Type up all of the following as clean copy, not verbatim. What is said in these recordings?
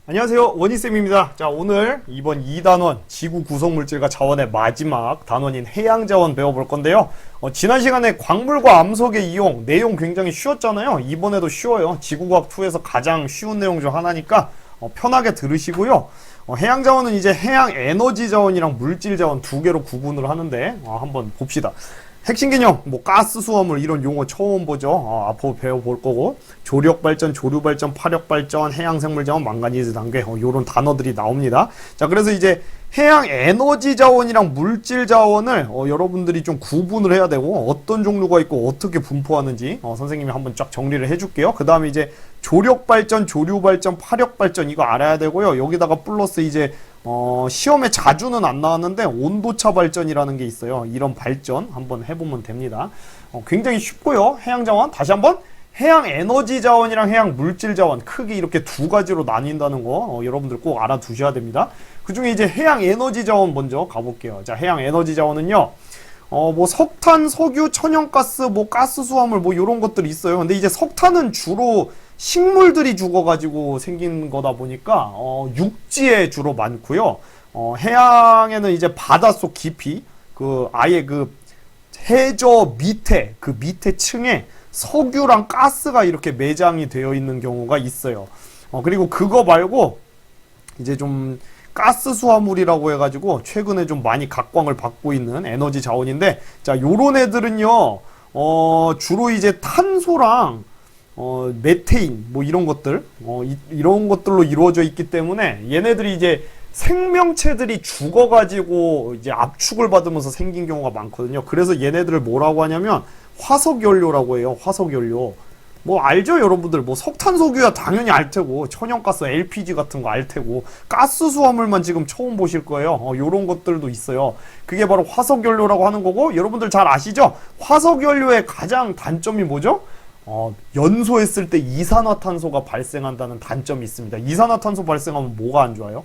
안녕하세요, 원희쌤입니다. 자, 오늘 이번 2단원 지구 구성물질과 자원의 마지막 단원인 해양자원 배워볼 건데요. 지난 시간에 광물과 암석의 이용 내용 굉장히 쉬웠잖아요. 이번에도 쉬워요. 지구과학2에서 가장 쉬운 내용 중 하나니까 편하게 들으시고요. 해양자원은 이제 해양 에너지 자원이랑 물질 자원 두 개로 구분을 하는데 한번 봅시다. 핵심 개념, 가스 수화물 이런 용어 처음 보죠. 앞으로 배워볼 거고, 조력 발전, 조류 발전, 파력 발전, 해양 생물 자원, 망가니즈 단계, 요런 단어들이 나옵니다. 자, 그래서 이제 해양 에너지 자원이랑 물질 자원을 여러분들이 좀 구분을 해야 되고, 어떤 종류가 있고 어떻게 분포하는지 선생님이 한번 쫙 정리를 해줄게요. 그 다음에 이제 조력 발전, 조류 발전, 파력 발전 이거 알아야 되고요. 여기다가 플러스 이제 시험에 자주는 안 나왔는데 온도차 발전이라는 게 있어요. 이런 발전 한번 해보면 됩니다. 굉장히 쉽고요. 해양자원 다시 한번 해양 에너지 자원이랑 해양 물질 자원 크게 이렇게 두 가지로 나뉜다는 거 여러분들 꼭 알아두셔야 됩니다. 그 중에 이제 해양 에너지 자원 먼저 가볼게요. 자, 해양 에너지 자원은요. 석탄, 석유, 천연가스, 가스 수화물 이런 것들이 있어요. 근데 이제 석탄은 주로 식물들이 죽어가지고 생긴 거다 보니까 육지에 주로 많고요. 해양에는 이제 바닷속 깊이 아예 해저 밑에 밑에 층에 석유랑 가스가 이렇게 매장이 되어 있는 경우가 있어요. 그리고 그거 말고 이제 좀 가스 수화물이라고 해가지고 최근에 좀 많이 각광을 받고 있는 에너지 자원인데, 자, 요런 애들은요 주로 이제 탄소랑 메테인 이런 것들 이런 것들로 이루어져 있기 때문에 얘네들이 이제 생명체들이 죽어가지고 이제 압축을 받으면서 생긴 경우가 많거든요. 그래서 얘네들을 뭐라고 하냐면 화석연료라고 해요. 화석연료. 알죠 여러분들. 석탄석유야 당연히 알 테고, 천연가스 LPG 같은 거 알 테고, 가스 수화물만 지금 처음 보실 거예요. 요런 것들도 있어요. 그게 바로 화석연료라고 하는 거고, 여러분들 잘 아시죠? 화석연료의 가장 단점이 뭐죠? 연소했을 때 이산화탄소가 발생한다는 단점이 있습니다. 이산화탄소 발생하면 뭐가 안 좋아요?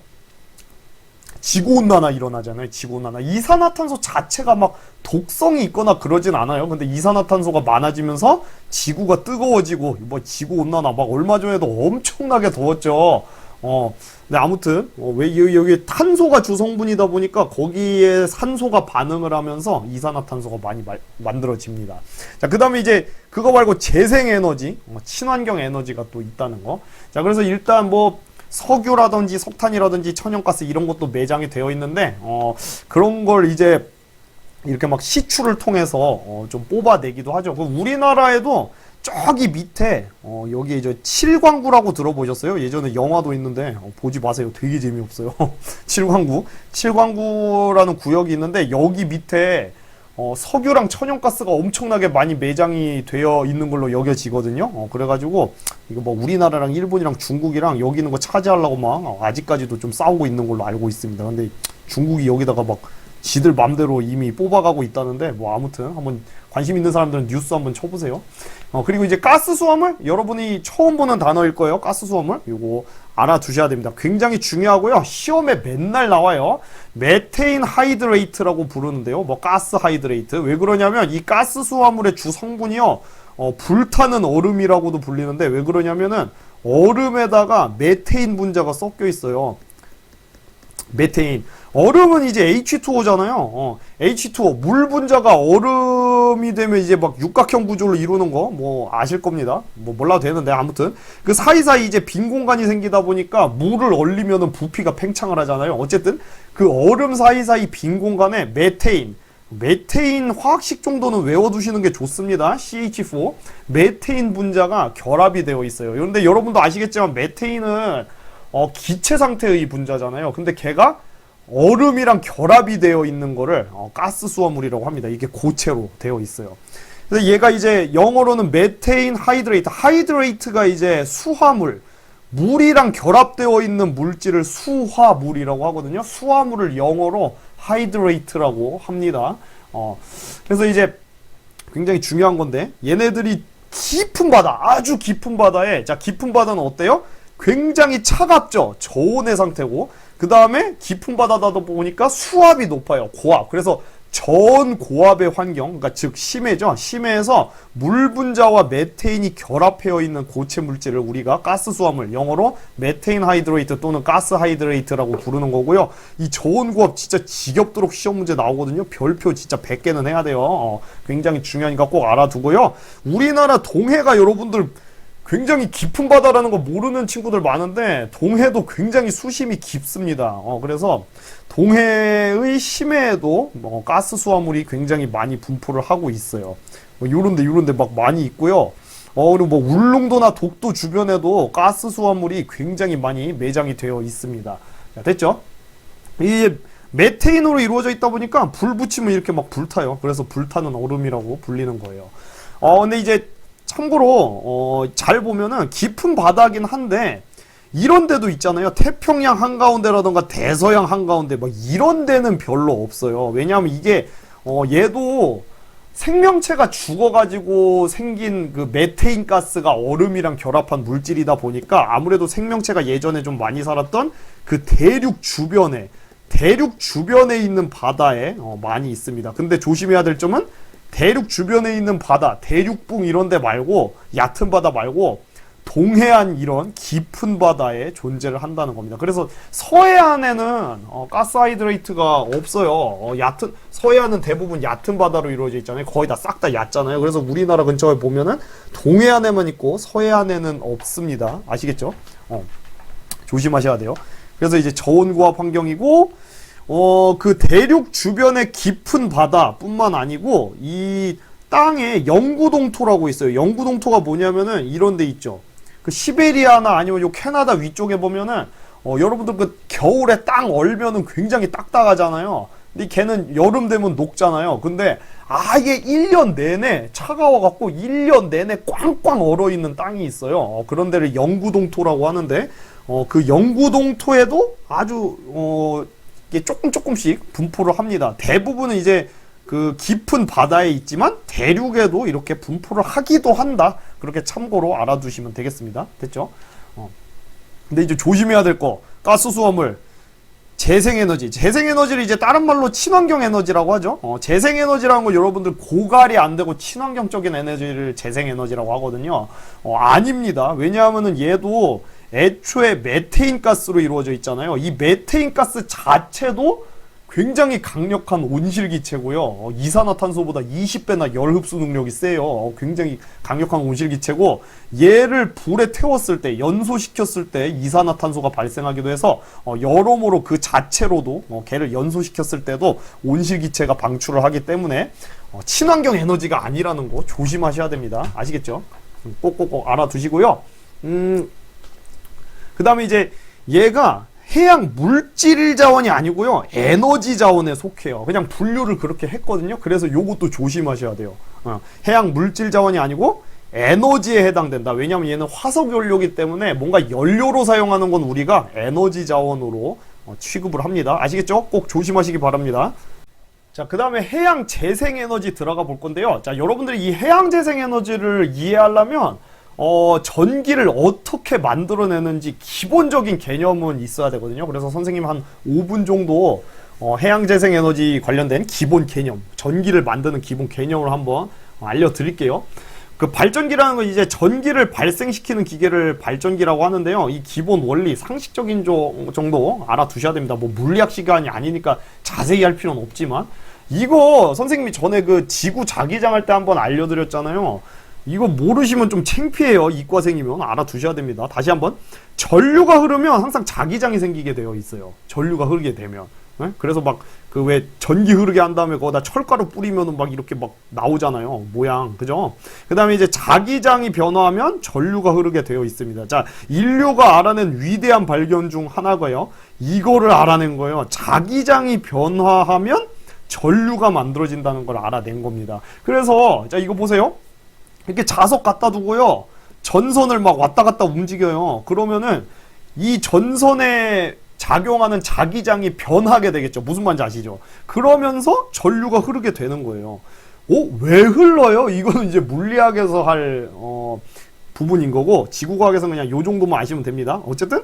지구온난화 일어나잖아요. 지구온난화. 이산화탄소 자체가 막 독성이 있거나 그러진 않아요. 근데 이산화탄소가 많아지면서 지구가 뜨거워지고, 지구온난화 얼마 전에도 엄청나게 더웠죠. 근데 아무튼 왜 여기 탄소가 주성분이다 보니까 거기에 산소가 반응을 하면서 이산화탄소가 많이 만들어집니다. 자, 그 다음에 이제 그거 말고 재생에너지, 친환경 에너지가 또 있다는 거. 자, 그래서 일단 석유라든지 석탄이라든지 천연가스 이런 것도 매장이 되어 있는데 그런 걸 이제 이렇게 막 시추를 통해서 좀 뽑아내기도 하죠. 우리나라에도 저기 밑에 여기 이제 칠광구라고 들어보셨어요? 예전에 영화도 있는데 보지 마세요. 되게 재미없어요. 칠광구라는 구역이 있는데 여기 밑에 석유랑 천연가스가 엄청나게 많이 매장이 되어 있는 걸로 여겨지거든요. 그래가지고 이거 우리나라랑 일본이랑 중국이랑 여기 있는 거 차지하려고 막 아직까지도 좀 싸우고 있는 걸로 알고 있습니다. 근데 중국이 여기다가 지들 맘대로 이미 뽑아가고 있다는데 아무튼 한번 관심 있는 사람들은 뉴스 한번 쳐보세요. 그리고 이제 가스 수화물, 여러분이 처음 보는 단어일 거예요. 가스 수화물 이거 알아두셔야 됩니다. 굉장히 중요하고요. 시험에 맨날 나와요. 메테인 하이드레이트라고 부르는데요. 가스 하이드레이트. 왜 그러냐면 이 가스 수화물의 주 성분이요 불타는 얼음이라고도 불리는데, 왜 그러냐면은 얼음에다가 메테인 분자가 섞여 있어요. 메테인. 얼음은 이제 H2O잖아요. H2O. 물 분자가 얼음이 되면 이제 육각형 구조를 이루는 거, 아실 겁니다. 몰라도 되는데, 아무튼. 그 사이사이 이제 빈 공간이 생기다 보니까 물을 얼리면은 부피가 팽창을 하잖아요. 어쨌든, 그 얼음 사이사이 빈 공간에 메테인 화학식 정도는 외워두시는 게 좋습니다. CH4. 메테인 분자가 결합이 되어 있어요. 그런데 여러분도 아시겠지만 메테인은 기체 상태의 분자잖아요. 근데 걔가 얼음이랑 결합이 되어 있는 거를 가스 수화물이라고 합니다. 이게 고체로 되어 있어요. 그래서 얘가 이제 영어로는 메테인 하이드레이트. 하이드레이트가 이제 수화물, 물이랑 결합되어 있는 물질을 수화물이라고 하거든요. 수화물을 영어로 하이드레이트라고 합니다. 그래서 이제 굉장히 중요한 건데, 얘네들이 깊은 바다, 아주 깊은 바다에, 자, 깊은 바다는 어때요? 굉장히 차갑죠. 저온의 상태고, 그 다음에 깊은 바다다 보니까 수압이 높아요. 고압. 그래서 저온고압의 환경, 그러니까 즉 심해죠. 심해에서 물 분자와 메테인이 결합되어 있는 고체 물질을 우리가 가스수화물, 영어로 메테인 하이드레이트 또는 가스 하이드레이트라고 부르는 거고요. 이 저온고압 진짜 지겹도록 시험 문제 나오거든요. 별표 진짜 100개는 해야 돼요. 굉장히 중요하니까 꼭 알아두고요. 우리나라 동해가 여러분들 굉장히 깊은 바다라는 거 모르는 친구들 많은데 동해도 굉장히 수심이 깊습니다. 그래서 동해의 심해에도 가스 수화물이 굉장히 많이 분포를 하고 있어요. 요런데 막 많이 있고요. 그리고 뭐 울릉도나 독도 주변에도 가스 수화물이 굉장히 많이 매장이 되어 있습니다. 자, 됐죠? 이 메테인으로 이루어져 있다 보니까 불 붙이면 이렇게 막 불타요. 그래서 불타는 얼음이라고 불리는 거예요. 근데 이제 참고로 잘 보면은 깊은 바다긴 한데 이런 데도 있잖아요. 태평양 한가운데라던가 대서양 한가운데 막 이런 데는 별로 없어요. 왜냐하면 이게 얘도 생명체가 죽어가지고 생긴 그 메테인 가스가 얼음이랑 결합한 물질이다 보니까 아무래도 생명체가 예전에 좀 많이 살았던 그 대륙 주변에 있는 바다에 많이 있습니다. 근데 조심해야 될 점은 대륙 주변에 있는 바다, 대륙붕 이런 데 말고, 얕은 바다 말고 동해안 이런 깊은 바다에 존재를 한다는 겁니다. 그래서 서해안에는 가스 하이드레이트가 없어요. 서해안은 대부분 얕은 바다로 이루어져 있잖아요. 거의 다 싹 다 얕잖아요. 그래서 우리나라 근처에 보면은 동해안에만 있고 서해안에는 없습니다. 아시겠죠? 조심하셔야 돼요. 그래서 이제 저온고압 환경이고 그 대륙 주변의 깊은 바다뿐만 아니고 이 땅에 영구동토라고 있어요. 영구동토가 뭐냐면은 이런 데 있죠. 그 시베리아나 아니면 요 캐나다 위쪽에 보면은 여러분들 그 겨울에 땅 얼면은 굉장히 딱딱하잖아요. 근데 걔는 여름 되면 녹잖아요. 근데 아예 1년 내내 차가워갖고 1년 내내 꽝꽝 얼어있는 땅이 있어요. 그런 데를 영구동토라고 하는데 그 영구동토에도 아주 이게 조금씩 분포를 합니다. 대부분은 이제 그 깊은 바다에 있지만 대륙에도 이렇게 분포를 하기도 한다. 그렇게 참고로 알아두시면 되겠습니다. 됐죠? 근데 이제 조심해야 될 거, 가스 수화물, 재생에너지. 재생에너지를 이제 다른 말로 친환경 에너지라고 하죠. 재생에너지라는 건 여러분들 고갈이 안 되고 친환경적인 에너지를 재생에너지라고 하거든요. 아닙니다. 왜냐하면은 얘도 애초에 메테인 가스로 이루어져 있잖아요. 이 메테인 가스 자체도 굉장히 강력한 온실기체고요. 이산화탄소보다 20배나 열 흡수 능력이 세요. 굉장히 강력한 온실기체고 얘를 불에 태웠을 때, 연소시켰을 때 이산화탄소가 발생하기도 해서 여러모로 그 자체로도 걔를 연소시켰을 때도 온실기체가 방출을 하기 때문에 친환경 에너지가 아니라는 거 조심하셔야 됩니다. 아시겠죠? 꼭꼭 알아두시고요. 그 다음에 이제 얘가 해양 물질 자원이 아니고요. 에너지 자원에 속해요. 그냥 분류를 그렇게 했거든요. 그래서 요것도 조심하셔야 돼요. 해양 물질 자원이 아니고 에너지에 해당된다. 왜냐하면 얘는 화석 연료이기 때문에 뭔가 연료로 사용하는 건 우리가 에너지 자원으로 취급을 합니다. 아시겠죠? 꼭 조심하시기 바랍니다. 자, 그 다음에 해양 재생에너지 들어가 볼 건데요. 자, 여러분들이 이 해양 재생에너지를 이해하려면 전기를 어떻게 만들어내는지 기본적인 개념은 있어야 되거든요. 그래서 선생님 한 5분 정도 해양재생에너지 관련된 기본 개념, 전기를 만드는 기본 개념을 한번 알려드릴게요. 그 발전기라는 건 이제 전기를 발생시키는 기계를 발전기라고 하는데요. 이 기본 원리, 상식적인 정도 알아두셔야 됩니다. 뭐 물리학 시간이 아니니까 자세히 할 필요는 없지만 이거 선생님이 전에 그 지구 자기장 할 때 한번 알려드렸잖아요. 이거 모르시면 좀 창피해요. 이과생이면 알아두셔야 됩니다. 다시 한번, 전류가 흐르면 항상 자기장이 생기게 되어 있어요. 전류가 흐르게 되면. 네? 그래서 막 그 왜 전기 흐르게 한 다음에 거기다 철가루 뿌리면은 막 이렇게 막 나오잖아요. 모양. 그죠? 그 다음에 이제 자기장이 변화하면 전류가 흐르게 되어 있습니다. 자, 인류가 알아낸 위대한 발견 중 하나가요. 이거를 알아낸 거예요. 자기장이 변화하면 전류가 만들어진다는 걸 알아낸 겁니다. 그래서 자, 이거 보세요. 이렇게 자석 갖다 두고요. 전선을 막 왔다 갔다 움직여요. 그러면은 이 전선에 작용하는 자기장이 변하게 되겠죠. 무슨 말인지 아시죠? 그러면서 전류가 흐르게 되는 거예요. 왜 흘러요? 이거는 이제 물리학에서 할 부분인 거고 지구과학에서는 그냥 요 정도만 아시면 됩니다. 어쨌든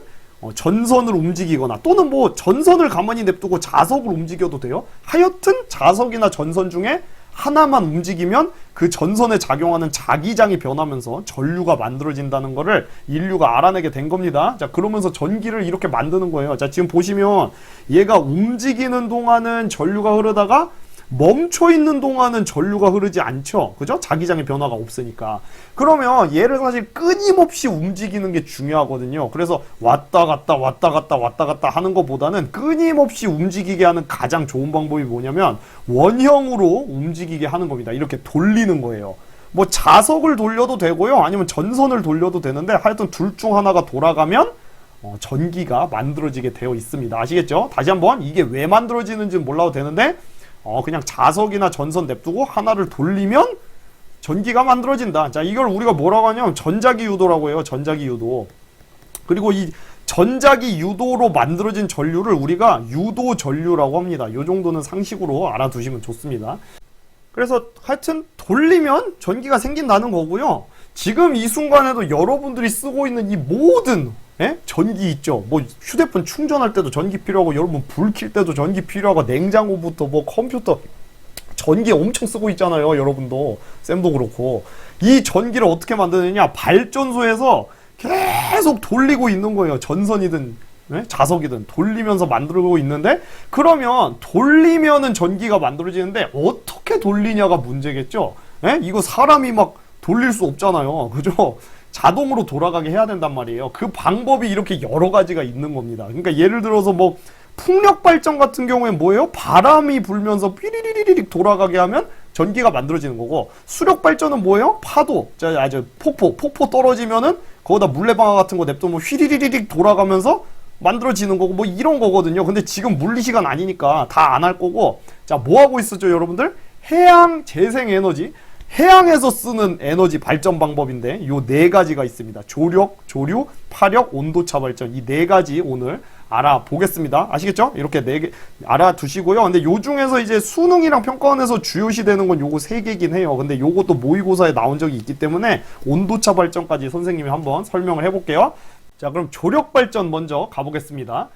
전선을 움직이거나 또는 뭐 전선을 가만히 냅두고 자석을 움직여도 돼요. 하여튼 자석이나 전선 중에 하나만 움직이면 그 전선에 작용하는 자기장이 변하면서 전류가 만들어진다는 거를 인류가 알아내게 된 겁니다. 자, 그러면서 전기를 이렇게 만드는 거예요. 자, 지금 보시면 얘가 움직이는 동안은 전류가 흐르다가 멈춰 있는 동안은 전류가 흐르지 않죠. 그죠? 자기장의 변화가 없으니까. 그러면 얘를 사실 끊임없이 움직이는 게 중요하거든요. 그래서 왔다 갔다 왔다 갔다 왔다 갔다 하는 것보다는 끊임없이 움직이게 하는 가장 좋은 방법이 뭐냐면 원형으로 움직이게 하는 겁니다. 이렇게 돌리는 거예요. 뭐 자석을 돌려도 되고요. 아니면 전선을 돌려도 되는데 하여튼 둘 중 하나가 돌아가면 전기가 만들어지게 되어 있습니다. 아시겠죠? 다시 한번 이게 왜 만들어지는지는 몰라도 되는데 그냥 자석이나 전선 냅두고 하나를 돌리면 전기가 만들어진다. 자, 이걸 우리가 뭐라고 하냐면 전자기 유도라고 해요. 전자기 유도. 그리고 이 전자기 유도로 만들어진 전류를 우리가 유도 전류라고 합니다. 요 정도는 상식으로 알아두시면 좋습니다. 그래서 하여튼 돌리면 전기가 생긴다는 거고요. 지금 이 순간에도 여러분들이 쓰고 있는 이 모든 전기 있죠. 뭐 휴대폰 충전할 때도 전기 필요하고, 여러분 불 켤 때도 전기 필요하고, 냉장고부터 뭐 컴퓨터 전기 엄청 쓰고 있잖아요. 여러분도 쌤도 그렇고. 이 전기를 어떻게 만드느냐, 발전소에서 계속 돌리고 있는 거예요. 전선이든 자석이든 돌리면서 만들고 있는데, 그러면 돌리면은 전기가 만들어지는데 어떻게 돌리냐가 문제겠죠. 이거 사람이 막 돌릴 수 없잖아요. 그죠? 자동으로 돌아가게 해야 된단 말이에요. 그 방법이 이렇게 여러 가지가 있는 겁니다. 그러니까 예를 들어서 뭐 풍력 발전 같은 경우엔 뭐예요? 바람이 불면서 삐리리리릭 돌아가게 하면 전기가 만들어지는 거고, 수력 발전은 뭐예요? 파도, 폭포 떨어지면은 거기다 물레방아 같은 거 냅두면 휘리리리릭 돌아가면서 만들어지는 거고, 뭐 이런 거거든요. 근데 지금 물리시간 아니니까 다 안 할 거고, 자, 뭐 하고 있었죠, 여러분들? 해양 재생 에너지. 해양에서 쓰는 에너지 발전 방법인데 요 네 가지가 있습니다. 조력, 조류, 파력, 온도차 발전. 이 네 가지 오늘 알아보겠습니다. 아시겠죠? 이렇게 네 개 알아두시고요. 근데 요 중에서 이제 수능이랑 평가원에서 주요시 되는 건 요거 세 개긴 해요. 근데 요것도 모의고사에 나온 적이 있기 때문에 온도차 발전까지 선생님이 한번 설명을 해볼게요. 자, 그럼 조력 발전 먼저 가보겠습니다.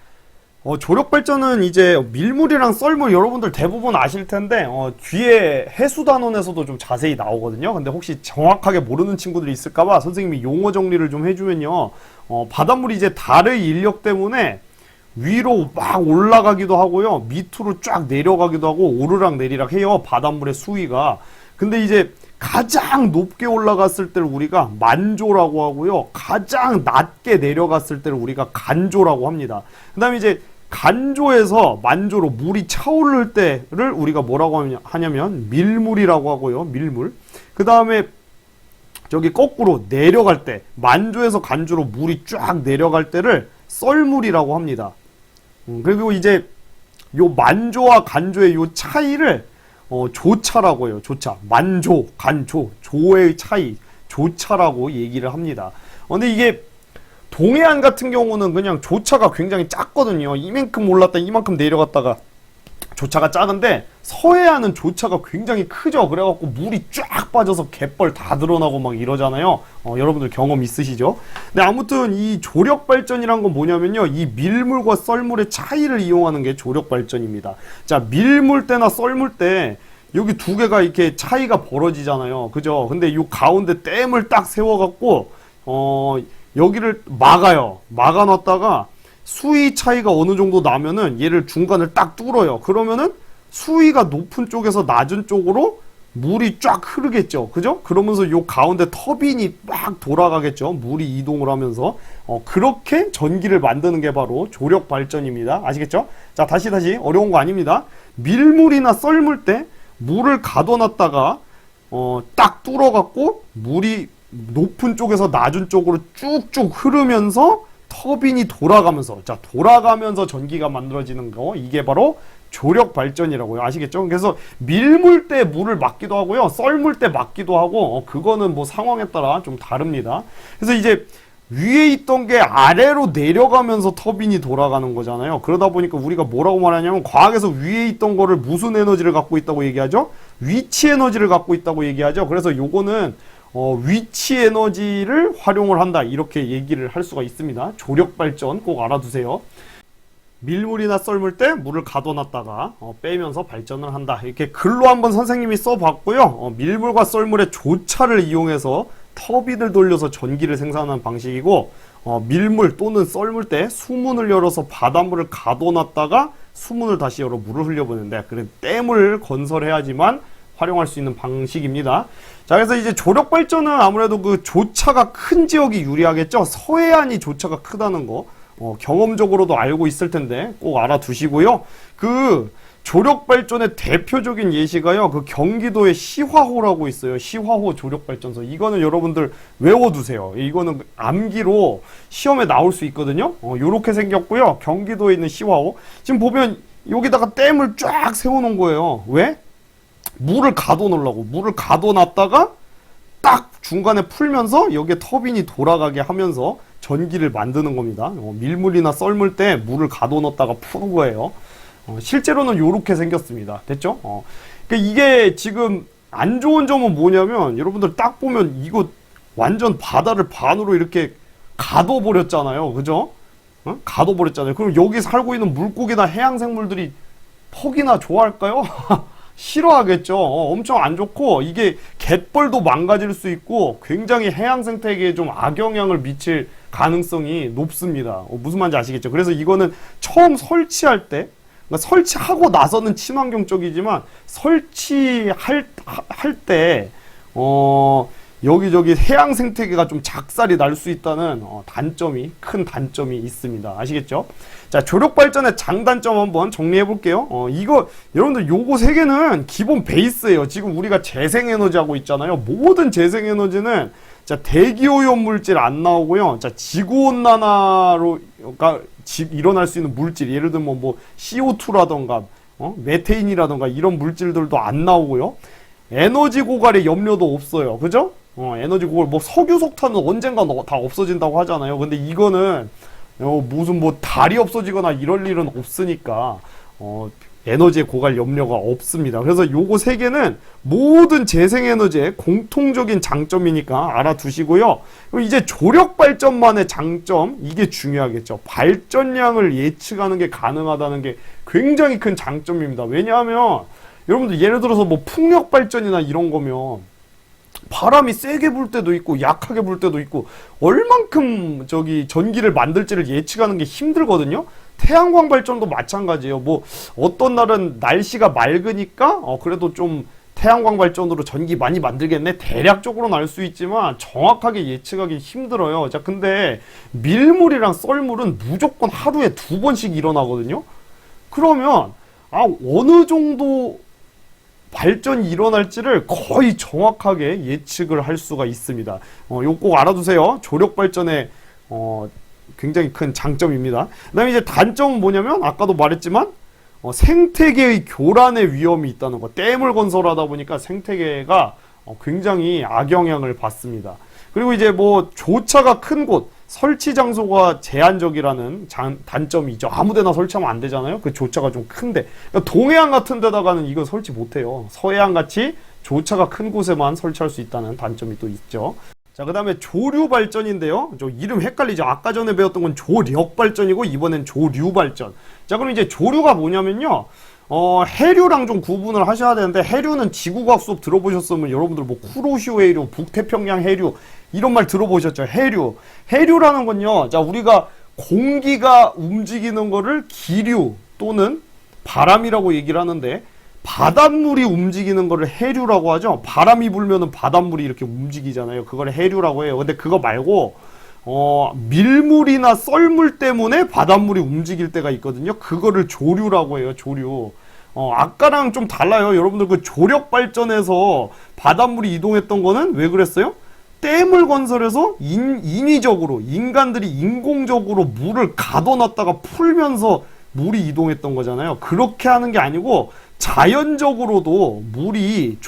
조력 발전은 이제 밀물이랑 썰물 여러분들 대부분 아실 텐데, 뒤에 해수단원에서도 좀 자세히 나오거든요. 근데 혹시 정확하게 모르는 친구들이 있을까봐 선생님이 용어 정리를 좀 해주면요. 바닷물이 이제 달의 인력 때문에 위로 막 올라가기도 하고요. 밑으로 쫙 내려가기도 하고 오르락 내리락 해요. 바닷물의 수위가. 근데 이제 가장 높게 올라갔을 때를 우리가 만조라고 하고요. 가장 낮게 내려갔을 때를 우리가 간조라고 합니다. 그 다음에 이제 간조에서 만조로 물이 차오를 때를 우리가 뭐라고 하냐면 밀물이라고 하고요. 밀물. 그 다음에 저기 거꾸로 내려갈 때, 만조에서 간조로 물이 쫙 내려갈 때를 썰물이라고 합니다. 그리고 이제 요 만조와 간조의 요 차이를 조차라고 해요. 조차. 만조, 간조, 조의 차이, 조차라고 얘기를 합니다. 근데 이게 동해안 같은 경우는 그냥 조차가 굉장히 작거든요. 이만큼 올랐다 이만큼 내려갔다가 조차가 작은데, 서해안은 조차가 굉장히 크죠. 그래갖고 물이 쫙 빠져서 갯벌 다 드러나고 막 이러잖아요. 여러분들 경험 있으시죠? 근데 아무튼 이 조력 발전이란 건 뭐냐면요, 이 밀물과 썰물의 차이를 이용하는 게 조력 발전입니다. 자, 밀물 때나 썰물 때 여기 두 개가 이렇게 차이가 벌어지잖아요. 그죠? 근데 이 가운데 댐을 딱 세워갖고 여기를 막아요. 막아놨다가 수위 차이가 어느 정도 나면은 얘를 중간을 딱 뚫어요. 그러면은 수위가 높은 쪽에서 낮은 쪽으로 물이 쫙 흐르겠죠. 그죠? 그러면서 요 가운데 터빈이 막 돌아가겠죠. 물이 이동을 하면서. 그렇게 전기를 만드는 게 바로 조력 발전입니다. 아시겠죠? 자, 다시 어려운 거 아닙니다. 밀물이나 썰물 때 물을 가둬놨다가 딱 뚫어갖고 물이 높은 쪽에서 낮은 쪽으로 쭉쭉 흐르면서 터빈이 돌아가면서, 자, 돌아가면서 전기가 만들어지는 거, 이게 바로 조력 발전이라고요. 아시겠죠? 그래서 밀물 때 물을 막기도 하고요. 썰물 때 막기도 하고, 그거는 뭐 상황에 따라 좀 다릅니다. 그래서 이제 위에 있던 게 아래로 내려가면서 터빈이 돌아가는 거잖아요. 그러다 보니까 우리가 뭐라고 말하냐면, 과학에서 위에 있던 거를 무슨 에너지를 갖고 있다고 얘기하죠? 위치 에너지를 갖고 있다고 얘기하죠. 그래서 요거는 위치 에너지를 활용을 한다, 이렇게 얘기를 할 수가 있습니다. 조력 발전 꼭 알아두세요. 밀물이나 썰물 때 물을 가둬놨다가 빼면서 발전을 한다, 이렇게 글로 한번 선생님이 써봤고요. 밀물과 썰물의 조차를 이용해서 터빈을 돌려서 전기를 생산하는 방식이고, 밀물 또는 썰물 때 수문을 열어서 바닷물을 가둬놨다가 수문을 다시 열어 물을 흘려보는데, 그래 댐을 건설해야지만 활용할 수 있는 방식입니다. 자, 그래서 이제 조력 발전은 아무래도 그 조차가 큰 지역이 유리하겠죠. 서해안이 조차가 크다는 거 경험적으로도 알고 있을 텐데 꼭 알아두시고요. 그 조력 발전의 대표적인 예시가요, 그 경기도의 시화호라고 있어요. 시화호 조력 발전소. 이거는 여러분들 외워두세요. 이거는 암기로 시험에 나올 수 있거든요. 요렇게 생겼고요. 경기도에 있는 시화호. 지금 보면 여기다가 댐을 쫙 세워놓은 거예요. 왜? 물을 가둬놓으려고. 물을 가둬놨다가 딱 중간에 풀면서 여기에 터빈이 돌아가게 하면서 전기를 만드는 겁니다. 밀물이나 썰물 때 물을 가둬놓다가 푸는 거예요. 실제로는 이렇게 생겼습니다. 됐죠? 그러니까 이게 지금 안 좋은 점은 뭐냐면, 여러분들 딱 보면 이거 완전 바다를 반으로 이렇게 가둬버렸잖아요. 그죠? 가둬버렸잖아요. 그럼 여기 살고 있는 물고기나 해양생물들이 퍽이나 좋아할까요? 싫어하겠죠. 엄청 안 좋고, 이게 갯벌도 망가질 수 있고 굉장히 해양 생태계에 좀 악영향을 미칠 가능성이 높습니다. 무슨 말인지 아시겠죠? 그래서 이거는 처음 설치할 때, 그러니까 설치하고 나서는 친환경적이지만 설치할 때 여기저기 해양 생태계가 좀 작살이 날 수 있다는 큰 단점이 있습니다. 아시겠죠? 자, 조력 발전의 장단점 한번 정리해 볼게요. 이거 여러분들 요거 세 개는 기본 베이스예요. 지금 우리가 재생에너지 하고 있잖아요. 모든 재생에너지는 자, 대기오염 물질 안 나오고요. 자, 지구온난화로 일어날 수 있는 물질, 예를 들면 뭐 CO2라던가 메테인이라던가 이런 물질들도 안 나오고요. 에너지 고갈의 염려도 없어요. 그죠? 에너지 고갈, 뭐 석유 석탄은 언젠가 다 없어진다고 하잖아요. 근데 이거는 무슨 뭐 달이 없어지거나 이럴 일은 없으니까 에너지의 고갈 염려가 없습니다. 그래서 요거 세 개는 모든 재생에너지의 공통적인 장점이니까 알아두시고요. 그리고 이제 조력 발전만의 장점, 이게 중요하겠죠. 발전량을 예측하는 게 가능하다는 게 굉장히 큰 장점입니다. 왜냐하면 여러분들 예를 들어서 뭐 풍력 발전이나 이런 거면 바람이 세게 불 때도 있고 약하게 불 때도 있고 얼만큼 전기를 만들지를 예측하는 게 힘들거든요. 태양광 발전도 마찬가지예요. 뭐 어떤 날은 날씨가 맑으니까 그래도 좀 태양광 발전으로 전기 많이 만들겠네, 대략적으로는 알 수 있지만 정확하게 예측하기 힘들어요. 자, 근데 밀물이랑 썰물은 무조건 하루에 2번씩 일어나거든요. 그러면 어느 정도 발전이 일어날지를 거의 정확하게 예측을 할 수가 있습니다. 요거 꼭 알아두세요. 조력 발전의 굉장히 큰 장점입니다. 그 다음에 이제 단점은 뭐냐면, 아까도 말했지만 생태계의 교란의 위험이 있다는 거. 댐을 건설하다 보니까 생태계가 굉장히 악영향을 받습니다. 그리고 이제 뭐 조차가 큰 곳, 설치 장소가 제한적이라는 단점이죠. 아무데나 설치하면 안 되잖아요. 그 조차가 좀 큰데, 그러니까 동해안 같은 데다가는 이거 설치 못해요. 서해안 같이 조차가 큰 곳에만 설치할 수 있다는 단점이 또 있죠. 자, 그 다음에 조류 발전인데요. 이름 헷갈리죠. 아까 전에 배웠던 건 조력 발전이고 이번엔 조류 발전. 자, 그럼 이제 조류가 뭐냐면요, 해류랑 좀 구분을 하셔야 되는데, 해류는 지구과학 수업 들어보셨으면 여러분들 뭐 쿠로시오 해류, 북태평양 해류 이런 말 들어보셨죠? 해류라는 건요, 자, 우리가 공기가 움직이는 거를 기류 또는 바람이라고 얘기를 하는데, 바닷물이 움직이는 거를 해류라고 하죠. 바람이 불면은 바닷물이 이렇게 움직이잖아요. 그걸 해류라고 해요. 근데 그거 말고 밀물이나 썰물 때문에 바닷물이 움직일 때가 있거든요. 그거를 조류라고 해요. 조류. 아까랑 좀 달라요. 여러분들 그 조력 발전에서 바닷물이 이동했던 거는 왜 그랬어요? 댐을 건설해서 인위적으로, 인간들이 인공적으로 물을 가둬놨다가 풀면서 물이 이동했던 거잖아요. 그렇게 하는 게 아니고 자연적으로도 물이